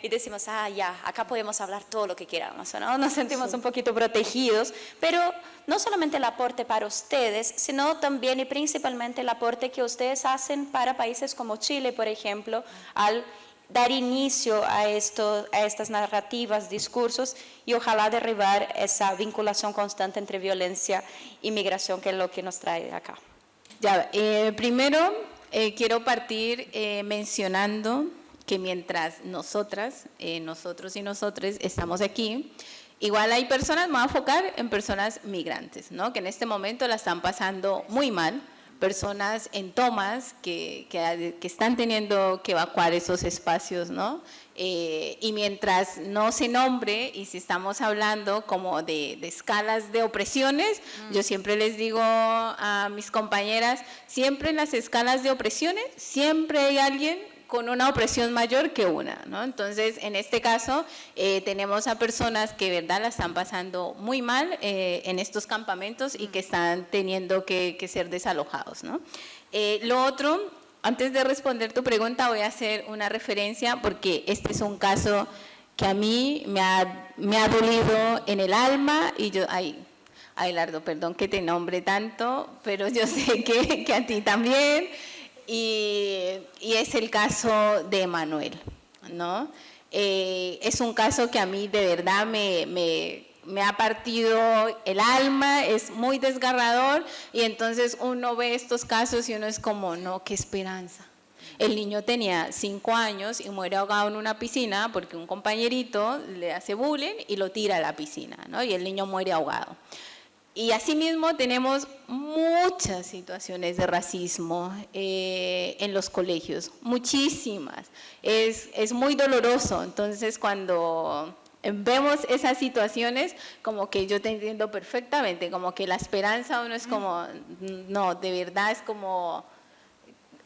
y decimos, ya, acá podemos hablar todo lo que queramos, ¿no? Nos sentimos un poquito protegidos, pero no solamente el aporte para ustedes, sino también y principalmente el aporte que ustedes hacen para países como Chile, por ejemplo, al dar inicio a estas narrativas, discursos, y ojalá derribar esa vinculación constante entre violencia y migración, que es lo que nos trae acá. Ya, primero quiero partir mencionando que mientras nosotras, nosotros y nosotres estamos aquí, igual hay personas, me voy a enfocar en personas migrantes, ¿no?, que en este momento la están pasando muy mal, personas en tomas que están teniendo que evacuar esos espacios, ¿no? Y mientras no se nombre, y si estamos hablando como de escalas de opresiones, yo siempre les digo a mis compañeras, siempre en las escalas de opresiones, siempre hay alguien con una opresión mayor que una, ¿no? Entonces, en este caso, tenemos a personas que, verdad, la están pasando muy mal en estos campamentos y que están teniendo que ser desalojados, ¿no? Lo otro, antes de responder tu pregunta, voy a hacer una referencia porque este es un caso que a mí me ha dolido en el alma y yo, Lardo, perdón que te nombre tanto, pero yo sé que a ti también. Y es el caso de Emanuel, ¿no? Es un caso que a mí de verdad me ha partido el alma, es muy desgarrador, y entonces uno ve estos casos y uno es como, no, qué esperanza. El niño tenía 5 años y muere ahogado en una piscina porque un compañerito le hace bullying y lo tira a la piscina, ¿no? Y el niño muere ahogado. Y asimismo tenemos muchas situaciones de racismo en los colegios, muchísimas. Es muy doloroso. Entonces, cuando vemos esas situaciones, como que yo te entiendo perfectamente, como que la esperanza uno es como, no, de verdad es como...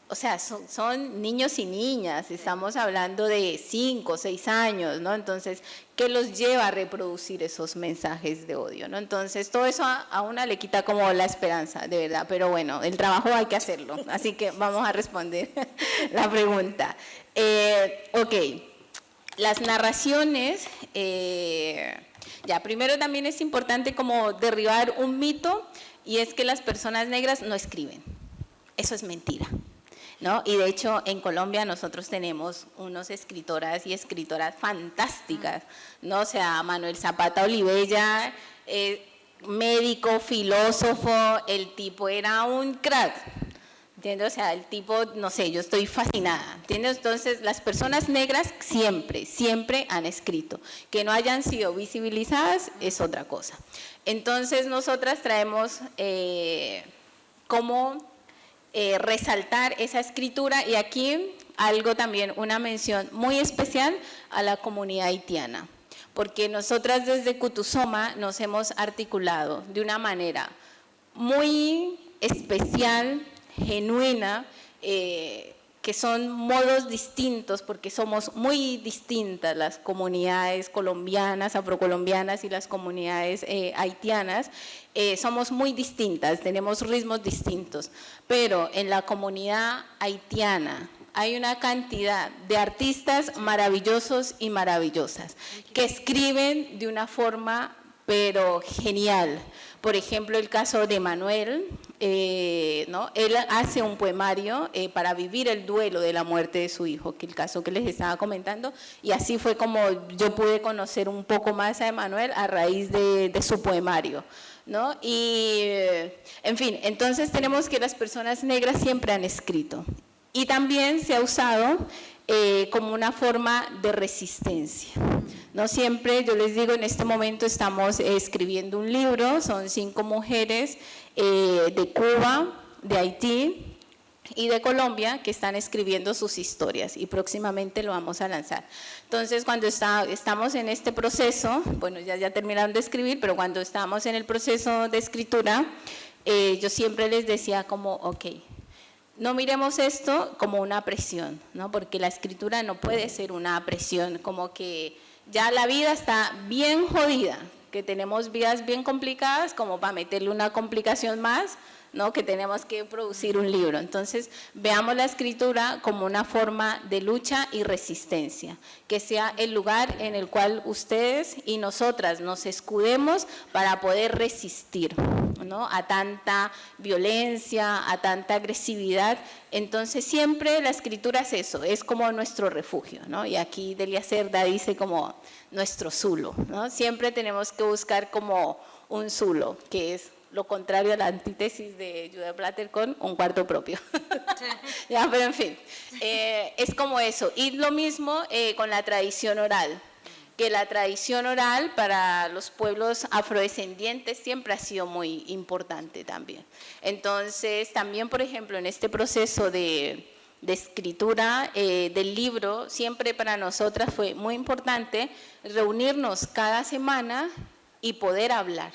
O sea, son niños y niñas, estamos hablando de 5, 6 años, ¿no? Entonces, ¿qué los lleva a reproducir esos mensajes de odio, ¿no? Entonces, todo eso a una le quita como la esperanza, de verdad. Pero bueno, el trabajo hay que hacerlo, así que vamos a responder la pregunta. Ok, las narraciones, ya, primero también es importante como derribar un mito, y es que las personas negras no escriben. Eso es mentira, ¿no? Y de hecho en Colombia nosotros tenemos unos escritoras y escritoras fantásticas, ¿no? O sea, Manuel Zapata Olivella, médico, filósofo, el tipo era un crack, ¿entiendes? O sea, el tipo, no sé, yo estoy fascinada, ¿entiendes? Entonces, las personas negras siempre han escrito. Que no hayan sido visibilizadas es otra cosa. Entonces, nosotras traemos cómo resaltar esa escritura, y aquí algo también, una mención muy especial a la comunidad haitiana, porque nosotras desde Cutusoma nos hemos articulado de una manera muy especial, genuina, que son modos distintos, porque somos muy distintas las comunidades colombianas, afrocolombianas y las comunidades haitianas, somos muy distintas, tenemos ritmos distintos, pero en la comunidad haitiana hay una cantidad de artistas maravillosos y maravillosas que escriben de una forma pero genial. Por ejemplo, el caso de Manuel, ¿no? Él hace un poemario para vivir el duelo de la muerte de su hijo, que el caso que les estaba comentando, y así fue como yo pude conocer un poco más a Manuel a raíz de su poemario, ¿no? Y, en fin, entonces tenemos que las personas negras siempre han escrito, y también se ha usado como una forma de resistencia. No siempre, yo les digo, en este momento estamos escribiendo un libro, son 5 mujeres de Cuba, de Haití y de Colombia que están escribiendo sus historias, y próximamente lo vamos a lanzar. Entonces, cuando estamos en este proceso, bueno, ya terminaron de escribir, pero cuando estamos en el proceso de escritura, yo siempre les decía como, ok, no miremos esto como una presión, ¿no? Porque la escritura no puede ser una presión, como que ya la vida está bien jodida, que tenemos vidas bien complicadas como para meterle una complicación más, ¿no? Que tenemos que producir un libro. Entonces, veamos la escritura como una forma de lucha y resistencia, que sea el lugar en el cual ustedes y nosotras nos escudemos para poder resistir, ¿no? A tanta violencia, a tanta agresividad. Entonces, siempre la escritura es eso, es como nuestro refugio, ¿no? Y aquí Delia Cerda dice como nuestro zulo, ¿no? Siempre tenemos que buscar como un zulo, que es lo contrario a la antítesis de Judith Butler con un cuarto propio. Ya, pero en fin, es como eso. Y lo mismo con la tradición oral, que la tradición oral para los pueblos afrodescendientes siempre ha sido muy importante también. Entonces, también, por ejemplo, en este proceso de escritura del libro, siempre para nosotras fue muy importante reunirnos cada semana y poder hablar,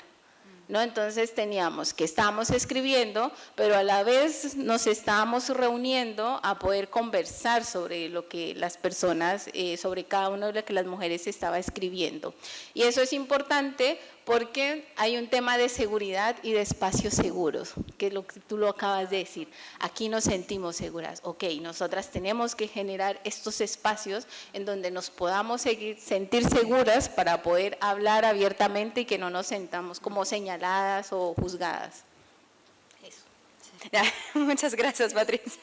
¿no? Entonces teníamos que estábamos escribiendo, pero a la vez nos estábamos reuniendo a poder conversar sobre lo que las personas, sobre cada una de lo que las mujeres estaba escribiendo. Y eso es importante porque hay un tema de seguridad y de espacios seguros, que lo que tú lo acabas de decir. Aquí nos sentimos seguras. Ok, nosotras tenemos que generar estos espacios en donde nos podamos sentir seguras para poder hablar abiertamente y que no nos sentamos como señaladas o juzgadas. Eso. Ya, muchas gracias, Patricia.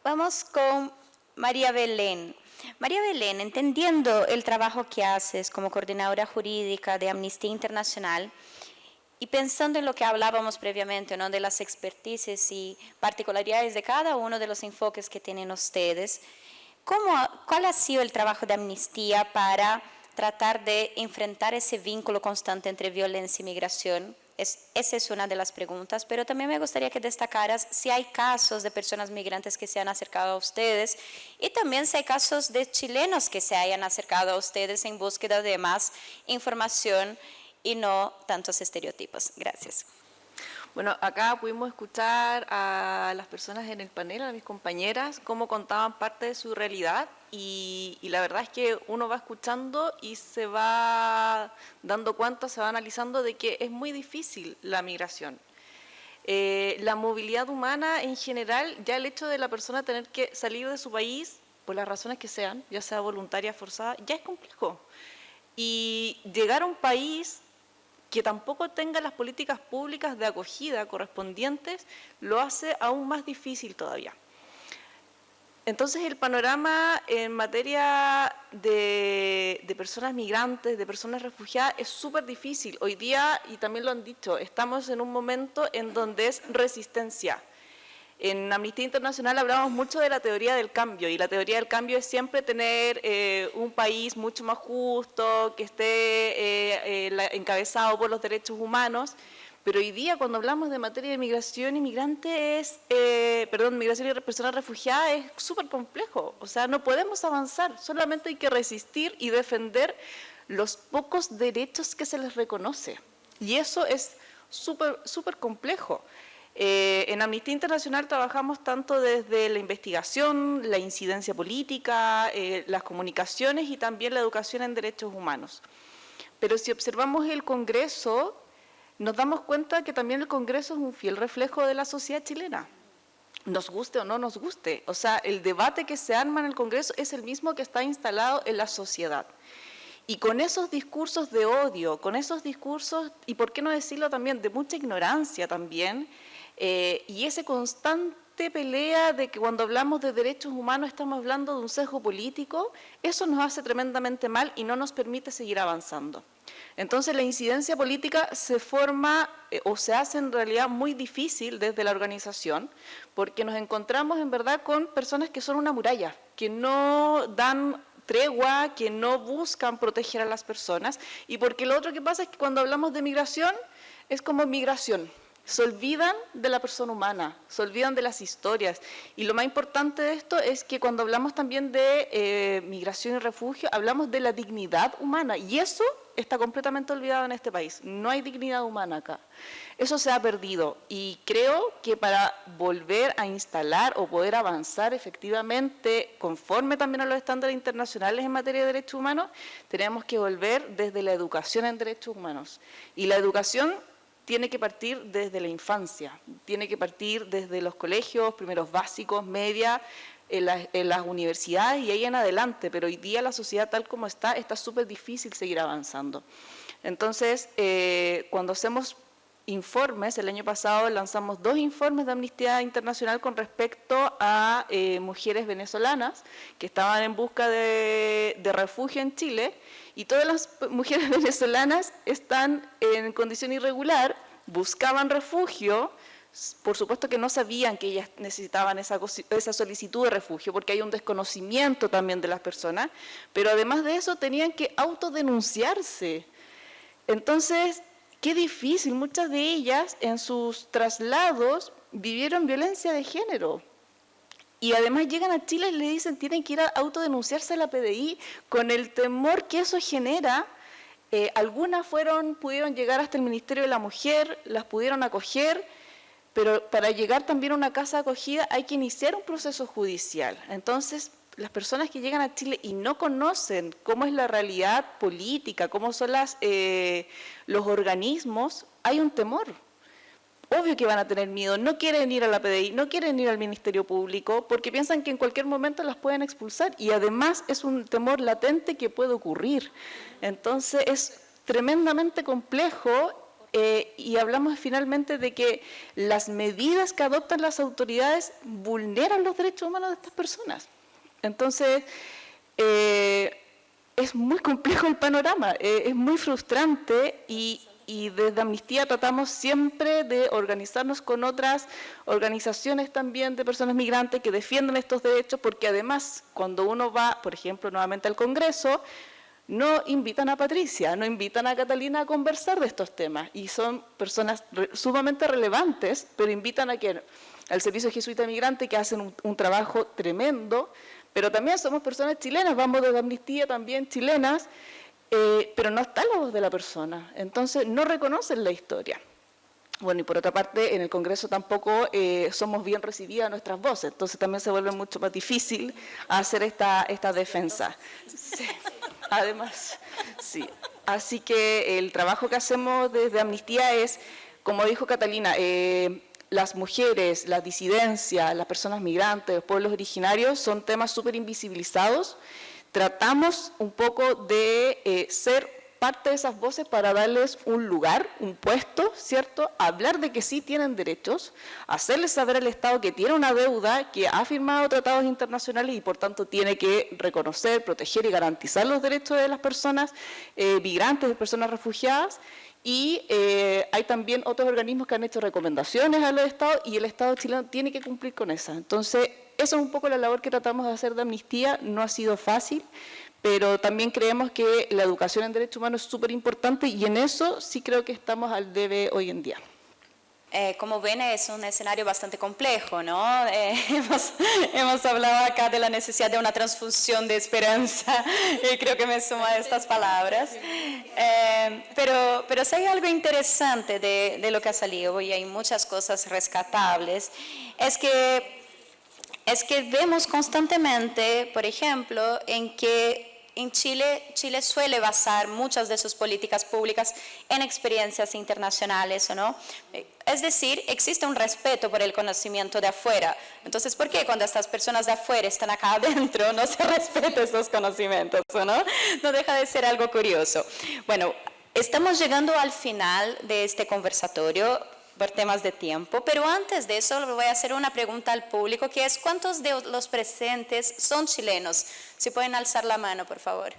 Vamos con María Belén. María Belén, entendiendo el trabajo que haces como coordinadora jurídica de Amnistía Internacional y pensando en lo que hablábamos previamente, ¿no?, de las expertices y particularidades de cada uno de los enfoques que tienen ustedes, ¿cuál ha sido el trabajo de Amnistía para tratar de enfrentar ese vínculo constante entre violencia y migración? Esa es una de las preguntas, pero también me gustaría que destacaras si hay casos de personas migrantes que se han acercado a ustedes y también si hay casos de chilenos que se hayan acercado a ustedes en búsqueda de más información y no tantos estereotipos. Gracias. Bueno, acá pudimos escuchar a las personas en el panel, a mis compañeras, cómo contaban parte de su realidad y la verdad es que uno va escuchando y se va dando cuenta, se va analizando de que es muy difícil la migración. La movilidad humana en general, ya el hecho de la persona tener que salir de su país, por las razones que sean, ya sea voluntaria, forzada, ya es complejo. Y llegar a un país que tampoco tenga las políticas públicas de acogida correspondientes, lo hace aún más difícil todavía. Entonces, el panorama en materia de personas migrantes, de personas refugiadas, es súper difícil. Hoy día, y también lo han dicho, estamos en un momento en donde es resistencia. En Amnistía Internacional hablamos mucho de la teoría del cambio, y la teoría del cambio es siempre tener un país mucho más justo, que esté encabezado por los derechos humanos, pero hoy día cuando hablamos de materia de migración y migración y personas refugiadas es súper complejo, o sea, no podemos avanzar, solamente hay que resistir y defender los pocos derechos que se les reconoce, y eso es súper complejo. En Amnistía Internacional trabajamos tanto desde la investigación, la incidencia política, las comunicaciones y también la educación en derechos humanos. Pero si observamos el Congreso, nos damos cuenta que también el Congreso es un fiel reflejo de la sociedad chilena, nos guste o no nos guste. O sea, el debate que se arma en el Congreso es el mismo que está instalado en la sociedad. Y con esos discursos de odio, con esos discursos, y por qué no decirlo también, de mucha ignorancia también, y ese constante pelea de que cuando hablamos de derechos humanos estamos hablando de un sesgo político, eso nos hace tremendamente mal y no nos permite seguir avanzando. Entonces la incidencia política se forma o se hace en realidad muy difícil desde la organización, porque nos encontramos en verdad con personas que son una muralla, que no dan tregua, que no buscan proteger a las personas, y porque lo otro que pasa es que cuando hablamos de migración es como migración. Se olvidan de la persona humana, se olvidan de las historias. Y lo más importante de esto es que cuando hablamos también de migración y refugio, hablamos de la dignidad humana. Y eso está completamente olvidado en este país. No hay dignidad humana acá. Eso se ha perdido. Y creo que para volver a instalar o poder avanzar efectivamente, conforme también a los estándares internacionales en materia de derechos humanos, tenemos que volver desde la educación en derechos humanos. Y la educación tiene que partir desde la infancia, tiene que partir desde los colegios, primeros básicos, media, en las universidades y ahí en adelante, pero hoy día la sociedad tal como está súper difícil seguir avanzando. Entonces, cuando hacemos informes, el año pasado lanzamos 2 informes de Amnistía Internacional con respecto a mujeres venezolanas que estaban en busca de refugio en Chile, y todas las mujeres venezolanas están en condición irregular, buscaban refugio, por supuesto que no sabían que ellas necesitaban esa solicitud de refugio, porque hay un desconocimiento también de las personas, pero además de eso tenían que autodenunciarse. Entonces, qué difícil, muchas de ellas en sus traslados vivieron violencia de género. Y además llegan a Chile y le dicen tienen que ir a autodenunciarse a la PDI con el temor que eso genera. Algunas pudieron llegar hasta el Ministerio de la Mujer, las pudieron acoger, pero para llegar también a una casa de acogida hay que iniciar un proceso judicial. Entonces, las personas que llegan a Chile y no conocen cómo es la realidad política, cómo son los organismos, hay un temor. Obvio que van a tener miedo, no quieren ir a la PDI, no quieren ir al Ministerio Público, porque piensan que en cualquier momento las pueden expulsar y además es un temor latente que puede ocurrir. Entonces es tremendamente complejo y hablamos finalmente de que las medidas que adoptan las autoridades vulneran los derechos humanos de estas personas. Entonces, es muy complejo el panorama, es muy frustrante y desde Amnistía tratamos siempre de organizarnos con otras organizaciones también de personas migrantes que defienden estos derechos, porque además cuando uno va, por ejemplo, nuevamente al Congreso, no invitan a Patricia, no invitan a Catalina a conversar de estos temas y son personas sumamente relevantes, pero invitan al Servicio Jesuita Migrante que hacen un trabajo tremendo, pero también somos personas chilenas, vamos desde Amnistía también chilenas, pero no está la voz de la persona, entonces no reconocen la historia. Bueno, y por otra parte, en el Congreso tampoco somos bien recibidas nuestras voces, entonces también se vuelve mucho más difícil hacer esta defensa. Sí. Además, sí. Así que el trabajo que hacemos desde Amnistía es, como dijo Catalina, las mujeres, la disidencia, las personas migrantes, los pueblos originarios son temas súper invisibilizados. Tratamos un poco de ser parte de esas voces para darles un lugar, un puesto, ¿cierto? Hablar de que sí tienen derechos, hacerles saber al Estado que tiene una deuda, que ha firmado tratados internacionales y por tanto tiene que reconocer, proteger y garantizar los derechos de las personas migrantes, de personas refugiadas. Y hay también otros organismos que han hecho recomendaciones a los Estados y el Estado chileno tiene que cumplir con esas. Entonces, esa es un poco la labor que tratamos de hacer de Amnistía, no ha sido fácil, pero también creemos que la educación en derechos humanos es súper importante y en eso sí creo que estamos al debe hoy en día. Como ven, es un escenario bastante complejo, ¿no? Hemos hablado acá de la necesidad de una transfusión de esperanza y creo que me sumo a estas palabras. Pero sí hay algo interesante de lo que ha salido y hay muchas cosas rescatables. Es que vemos constantemente, por ejemplo, en que en Chile suele basar muchas de sus políticas públicas en experiencias internacionales, ¿no? Es decir, existe un respeto por el conocimiento de afuera. Entonces, ¿por qué cuando estas personas de afuera están acá adentro no se respetan estos conocimientos, ¿no? No deja de ser algo curioso. Bueno, estamos llegando al final de este conversatorio por temas de tiempo, pero antes de eso le voy a hacer una pregunta al público, que es ¿cuántos de los presentes son chilenos? Si pueden alzar la mano, por favor.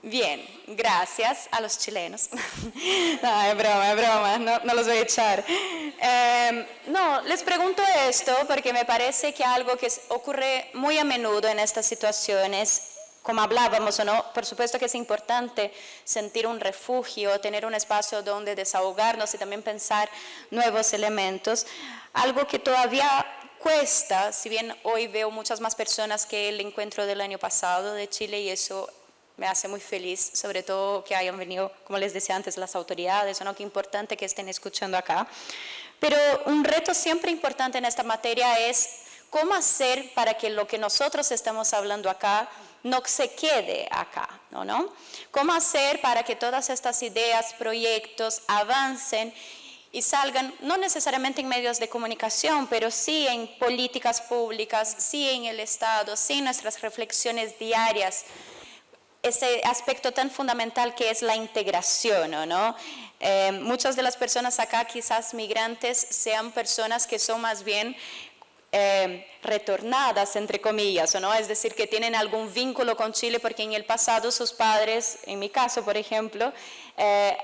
Bien, gracias a los chilenos. No, es broma, no los voy a echar. No, les pregunto esto porque me parece que algo que ocurre muy a menudo en estas situaciones, como hablábamos o no, por supuesto que es importante sentir un refugio, tener un espacio donde desahogarnos y también pensar nuevos elementos. Algo que todavía cuesta, si bien hoy veo muchas más personas que el encuentro del año pasado de Chile y eso me hace muy feliz, sobre todo que hayan venido, como les decía antes, las autoridades, ¿no? Qué importante que estén escuchando acá. Pero un reto siempre importante en esta materia es cómo hacer para que lo que nosotros estamos hablando acá no se quede acá, ¿no? ¿Cómo hacer para que todas estas ideas, proyectos avancen y salgan, no necesariamente en medios de comunicación, pero sí en políticas públicas, sí en el Estado, sí en nuestras reflexiones diarias? Ese aspecto tan fundamental que es la integración, ¿no? Muchas de las personas acá, quizás migrantes, sean personas que son más bien retornadas, entre comillas, ¿no? Es decir, que tienen algún vínculo con Chile porque en el pasado sus padres, en mi caso, por ejemplo,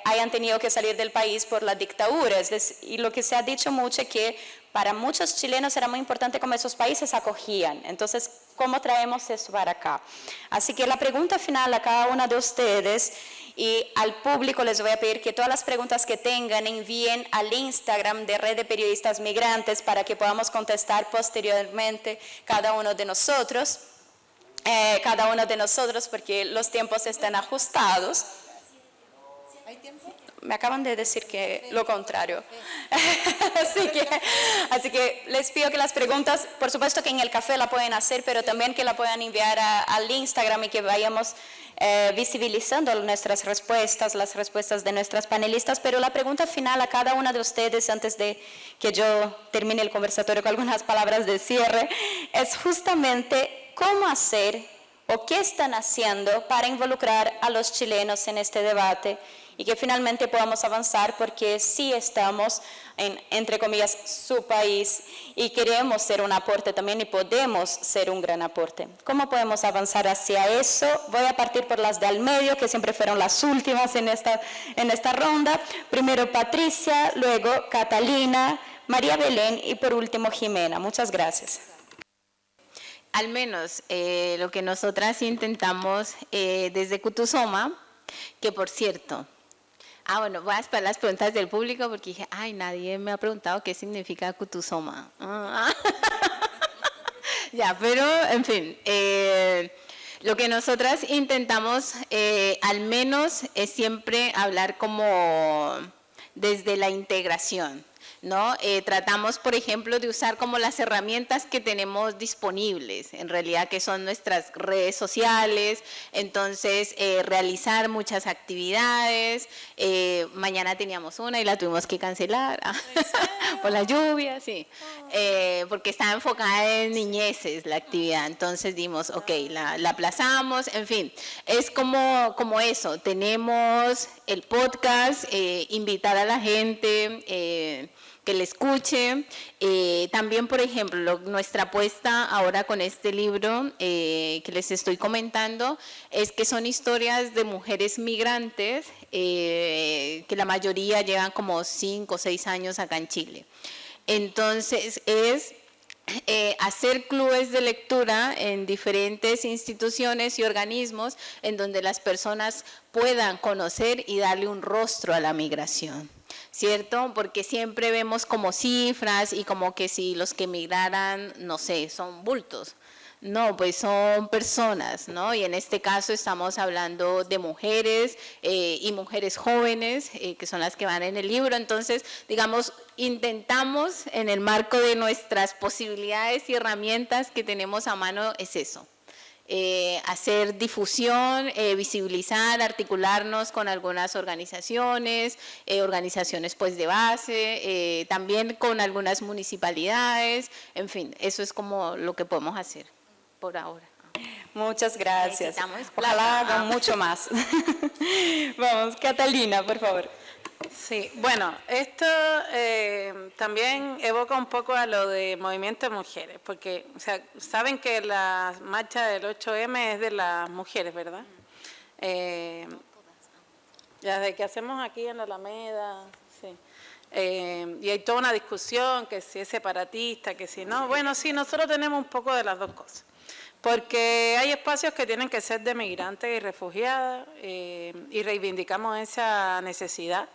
hayan tenido que salir del país por la dictadura. Y lo que se ha dicho mucho es que para muchos chilenos era muy importante cómo esos países acogían. Entonces, ¿cómo traemos eso para acá? Así que la pregunta final a cada una de ustedes y al público les voy a pedir que todas las preguntas que tengan envíen al Instagram de Red de Periodistas Migrantes para que podamos contestar posteriormente cada uno de nosotros porque los tiempos están ajustados. ¿Hay tiempo? Me acaban de decir que lo contrario. Así que les pido que las preguntas, por supuesto que en el café la pueden hacer, pero también que la puedan enviar al Instagram y que vayamos visibilizando nuestras respuestas, las respuestas de nuestras panelistas. Pero la pregunta final a cada una de ustedes, antes de que yo termine el conversatorio con algunas palabras de cierre, es justamente cómo hacer o qué están haciendo para involucrar a los chilenos en este debate y que finalmente podamos avanzar, porque sí estamos en, entre comillas, su país y queremos ser un aporte también y podemos ser un gran aporte. ¿Cómo podemos avanzar hacia eso? Voy a partir por las de al medio, que siempre fueron las últimas en esta ronda. Primero Patricia, luego Catalina, María Belén y por último Jimena. Muchas gracias. Al menos lo que nosotras intentamos desde Kutusoma, que por cierto, bueno, voy a esperar las preguntas del público porque dije, ay, nadie me ha preguntado qué significa Kutusoma. Ya, pero en fin, lo que nosotras intentamos al menos es siempre hablar como desde la integración, ¿no? Tratamos, por ejemplo, de usar como las herramientas que tenemos disponibles, en realidad que son nuestras redes sociales, entonces realizar muchas actividades. Mañana teníamos una y la tuvimos que cancelar por la lluvia, sí, porque estaba enfocada en niñeces la actividad, entonces dimos, ok, la aplazamos, en fin, es como eso, tenemos el podcast, invitar a la gente que le escuche. También, por ejemplo, nuestra apuesta ahora con este libro que les estoy comentando es que son historias de mujeres migrantes que la mayoría llevan como 5 o 6 años acá en Chile. Entonces, es hacer clubes de lectura en diferentes instituciones y organismos en donde las personas puedan conocer y darle un rostro a la migración, ¿cierto? Porque siempre vemos como cifras y como que si los que migraran, no sé, son bultos. No, pues son personas, ¿no? Y en este caso estamos hablando de mujeres y mujeres jóvenes, que son las que van en el libro. Entonces, digamos, intentamos en el marco de nuestras posibilidades y herramientas que tenemos a mano, es eso. Hacer difusión, visibilizar, articularnos con algunas organizaciones, organizaciones pues de base, también con algunas municipalidades, en fin, eso es como lo que podemos hacer por ahora. Muchas gracias. Necesitamos Ojalá plata. hagan mucho más. Vamos, Catalina, por favor. Sí, bueno, esto también evoca un poco a lo de movimiento de mujeres, porque o sea, saben que la marcha del 8M es de las mujeres, ¿verdad? Desde que hacemos aquí en la Alameda, sí. Y hay toda una discusión, que si es separatista, que si no. Bueno, sí, nosotros tenemos un poco de las dos cosas. Porque hay espacios que tienen que ser de migrantes y refugiadas y reivindicamos esa necesidad.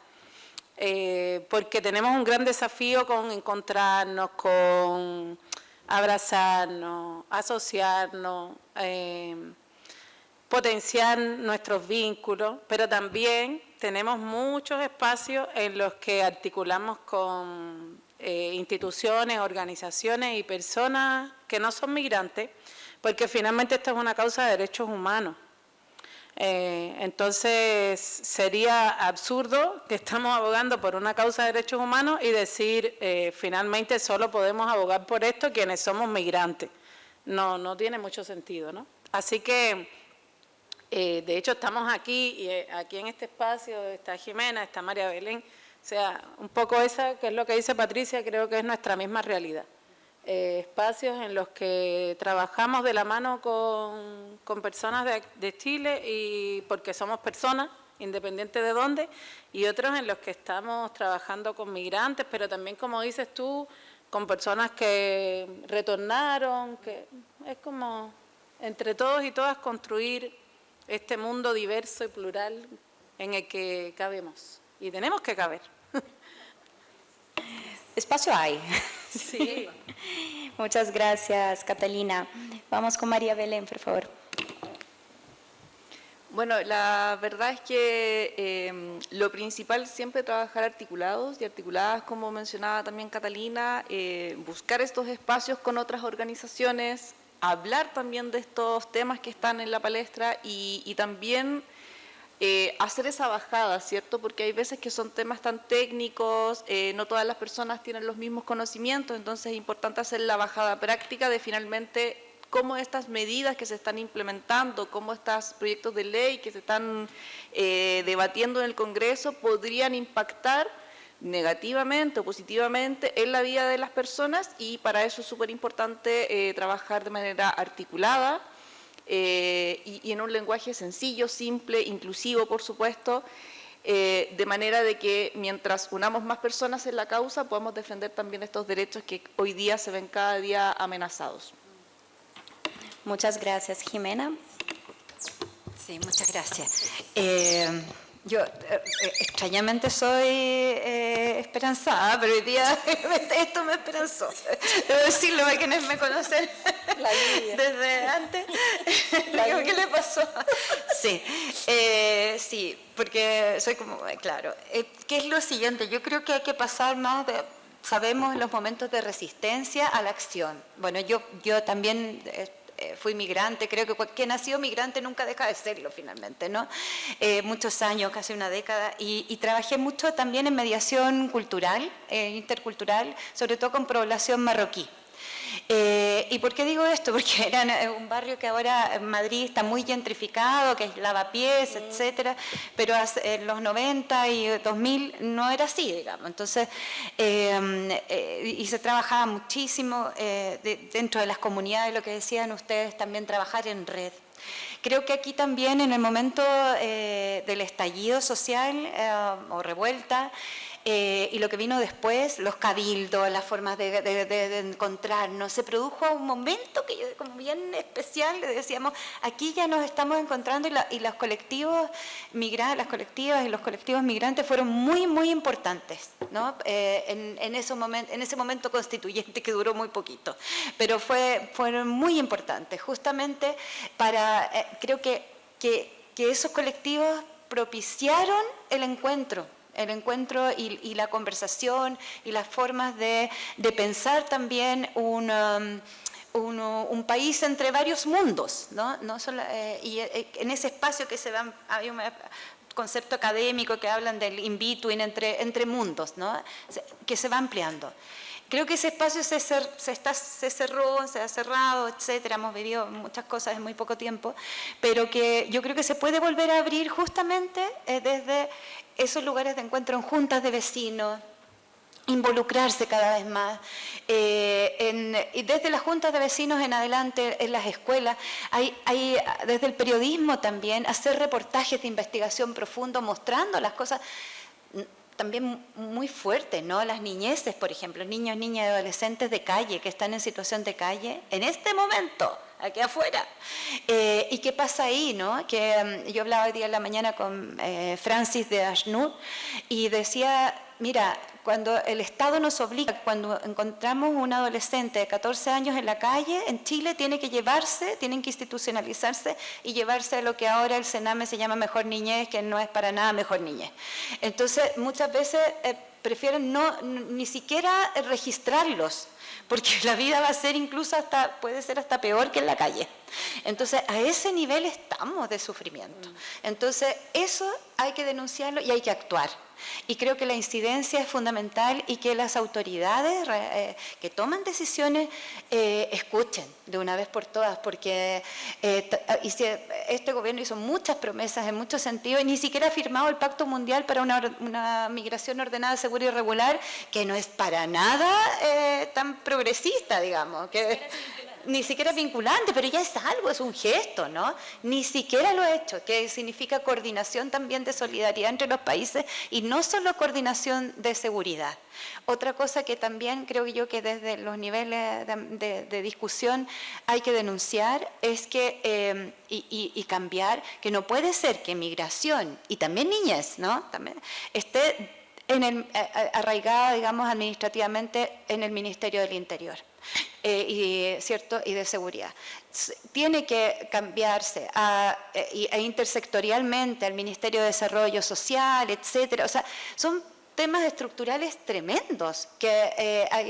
Porque tenemos un gran desafío con encontrarnos, con abrazarnos, asociarnos, potenciar nuestros vínculos, pero también tenemos muchos espacios en los que articulamos con instituciones, organizaciones y personas que no son migrantes, porque finalmente esto es una causa de derechos humanos. Entonces sería absurdo que estamos abogando por una causa de derechos humanos y decir finalmente solo podemos abogar por esto quienes somos migrantes. No tiene mucho sentido, ¿no? Así que de hecho estamos aquí y aquí en este espacio está Jimena, está María Belén, o sea, un poco esa que es lo que dice Patricia, creo que es nuestra misma realidad. Espacios en los que trabajamos de la mano con personas de Chile y porque somos personas, independiente de dónde, y otros en los que estamos trabajando con migrantes, pero también, como dices tú, con personas que retornaron, que es como entre todos y todas construir este mundo diverso y plural en el que cabemos, y tenemos que caber. Espacio hay. Sí. Muchas gracias, Catalina. Vamos con María Belén, por favor. Bueno, la verdad es que lo principal es siempre trabajar articulados y articuladas, como mencionaba también Catalina, buscar estos espacios con otras organizaciones, hablar también de estos temas que están en la palestra y también hacer esa bajada, ¿cierto? Porque hay veces que son temas tan técnicos, no todas las personas tienen los mismos conocimientos, entonces es importante hacer la bajada práctica de finalmente cómo estas medidas que se están implementando, cómo estos proyectos de ley que se están debatiendo en el Congreso podrían impactar negativamente o positivamente en la vida de las personas, y para eso es súper importante trabajar de manera articulada y en un lenguaje sencillo, simple, inclusivo, por supuesto, de manera de que mientras unamos más personas en la causa podamos defender también estos derechos que hoy día se ven cada día amenazados. Muchas gracias, Jimena. Sí, muchas gracias. Yo extrañamente soy esperanzada, pero hoy día esto me esperanzó. Debo decirlo a quienes me conocen desde antes. ¿Qué le pasó? Sí, sí, porque soy como, claro. ¿Qué es lo siguiente? Yo creo que hay que pasar más de... Sabemos los momentos de resistencia a la acción. Bueno, yo también... fui migrante, creo que quien ha sido migrante nunca deja de serlo finalmente, ¿no? Muchos años, casi una década, y trabajé mucho también en mediación cultural, intercultural, sobre todo con población marroquí. ¿Y por qué digo esto? Porque era un barrio que ahora en Madrid está muy gentrificado, que es lavapiés, etcétera, pero en los 90 y 2000 no era así, digamos. Entonces, y se trabajaba muchísimo dentro de las comunidades, lo que decían ustedes, también trabajar en red. Creo que aquí también en el momento del estallido social o revuelta, y lo que vino después, los cabildos, las formas de encontrarnos, se produjo un momento que yo, como bien especial, le decíamos, aquí ya nos estamos encontrando, y los colectivos migrantes, las colectivas y los colectivos migrantes fueron muy, muy importantes, ¿no? En ese momento constituyente que duró muy poquito, pero fueron muy importantes, justamente para, creo que esos colectivos propiciaron el encuentro y la conversación y las formas de pensar también un país entre varios mundos, ¿no? No solo, y en ese espacio que se van, hay un concepto académico que hablan del in-between entre mundos, ¿no? Que se va ampliando. Creo que ese espacio se cerró, se ha cerrado, etcétera. Hemos vivido muchas cosas en muy poco tiempo, pero que yo creo que se puede volver a abrir justamente desde esos lugares de encuentro en juntas de vecinos, involucrarse cada vez más. Y desde las juntas de vecinos en adelante, en las escuelas, hay desde el periodismo también, hacer reportajes de investigación profundo mostrando las cosas también muy fuertes, ¿no? Las niñeces, por ejemplo, niños, niñas y adolescentes de calle que están en situación de calle en este momento, aquí afuera. ¿Y qué pasa ahí, no? Que yo hablaba hoy día en la mañana con Francis de Ashnur y decía, mira, cuando el Estado nos obliga, cuando encontramos un adolescente de 14 años en la calle, en Chile tienen que institucionalizarse y llevarse a lo que ahora el Sename se llama Mejor Niñez, que no es para nada Mejor Niñez. Entonces, muchas veces prefieren ni siquiera registrarlos, porque la vida va a ser incluso puede ser hasta peor que en la calle. Entonces, a ese nivel estamos de sufrimiento. Entonces, eso hay que denunciarlo y hay que actuar. Y creo que la incidencia es fundamental y que las autoridades que toman decisiones escuchen de una vez por todas, porque este gobierno hizo muchas promesas en muchos sentidos y ni siquiera ha firmado el Pacto Mundial para una migración ordenada, segura y regular, que no es para nada tan progresista, digamos, que ni siquiera vinculante, pero ya es algo, es un gesto, ¿no? Ni siquiera lo ha hecho, que significa coordinación también de solidaridad entre los países y no solo coordinación de seguridad. Otra cosa que también creo yo que desde los niveles de discusión hay que denunciar es que, y cambiar, que no puede ser que migración y también niñez, ¿no? También esté arraigada, digamos, administrativamente en el Ministerio del Interior. ¿Cierto? Y de seguridad. Tiene que cambiarse intersectorialmente al Ministerio de Desarrollo Social, etcétera. O sea, son temas estructurales tremendos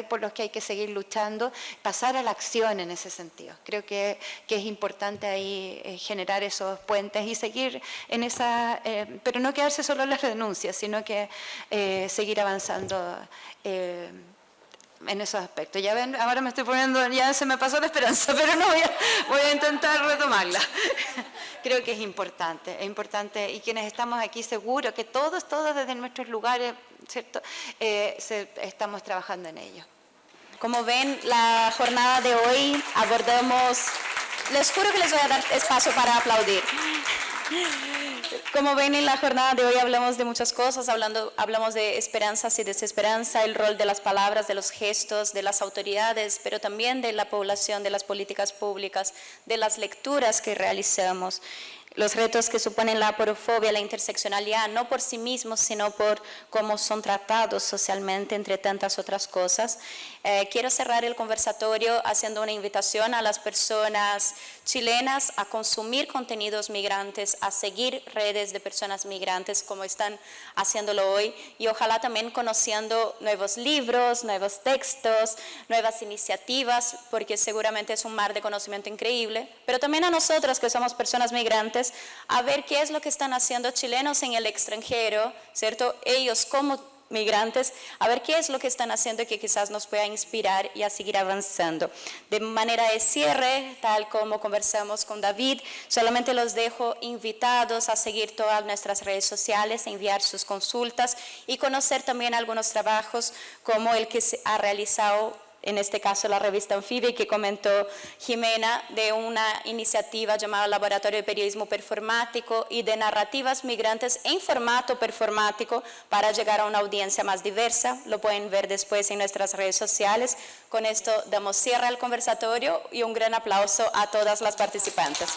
por los que hay que seguir luchando, pasar a la acción en ese sentido. Creo que es importante ahí generar esos puentes y seguir en pero no quedarse solo en las denuncias, sino que seguir avanzando en esos aspectos. Ya ven, ahora me estoy poniendo, ya se me pasó la esperanza, pero no voy a intentar retomarla. Creo que es importante, y quienes estamos aquí seguro que todos desde nuestros lugares, ¿cierto? Estamos trabajando en ello. Como ven, la jornada de hoy abordamos, les juro que les voy a dar espacio para aplaudir. Como ven, en la jornada de hoy hablamos de muchas cosas, hablamos de esperanzas y desesperanza, el rol de las palabras, de los gestos, de las autoridades, pero también de la población, de las políticas públicas, de las lecturas que realizamos. Los retos que suponen la aporofobia, la interseccionalidad, no por sí mismos, sino por cómo son tratados socialmente, entre tantas otras cosas. Quiero cerrar el conversatorio haciendo una invitación a las personas chilenas a consumir contenidos migrantes, a seguir redes de personas migrantes como están haciéndolo hoy, y ojalá también conociendo nuevos libros, nuevos textos, nuevas iniciativas, porque seguramente es un mar de conocimiento increíble, pero también a nosotros que somos personas migrantes, a ver qué es lo que están haciendo chilenos en el extranjero, ¿cierto? Ellos como migrantes, a ver qué es lo que están haciendo que quizás nos pueda inspirar y a seguir avanzando. De manera de cierre, tal como conversamos con David, solamente los dejo invitados a seguir todas nuestras redes sociales, a enviar sus consultas y conocer también algunos trabajos como el que se ha realizado, en este caso la revista Anfibia, que comentó Jimena, de una iniciativa llamada Laboratorio de Periodismo Performático y de narrativas migrantes en formato performático para llegar a una audiencia más diversa. Lo pueden ver después en nuestras redes sociales. Con esto damos cierre al conversatorio y un gran aplauso a todas las participantes.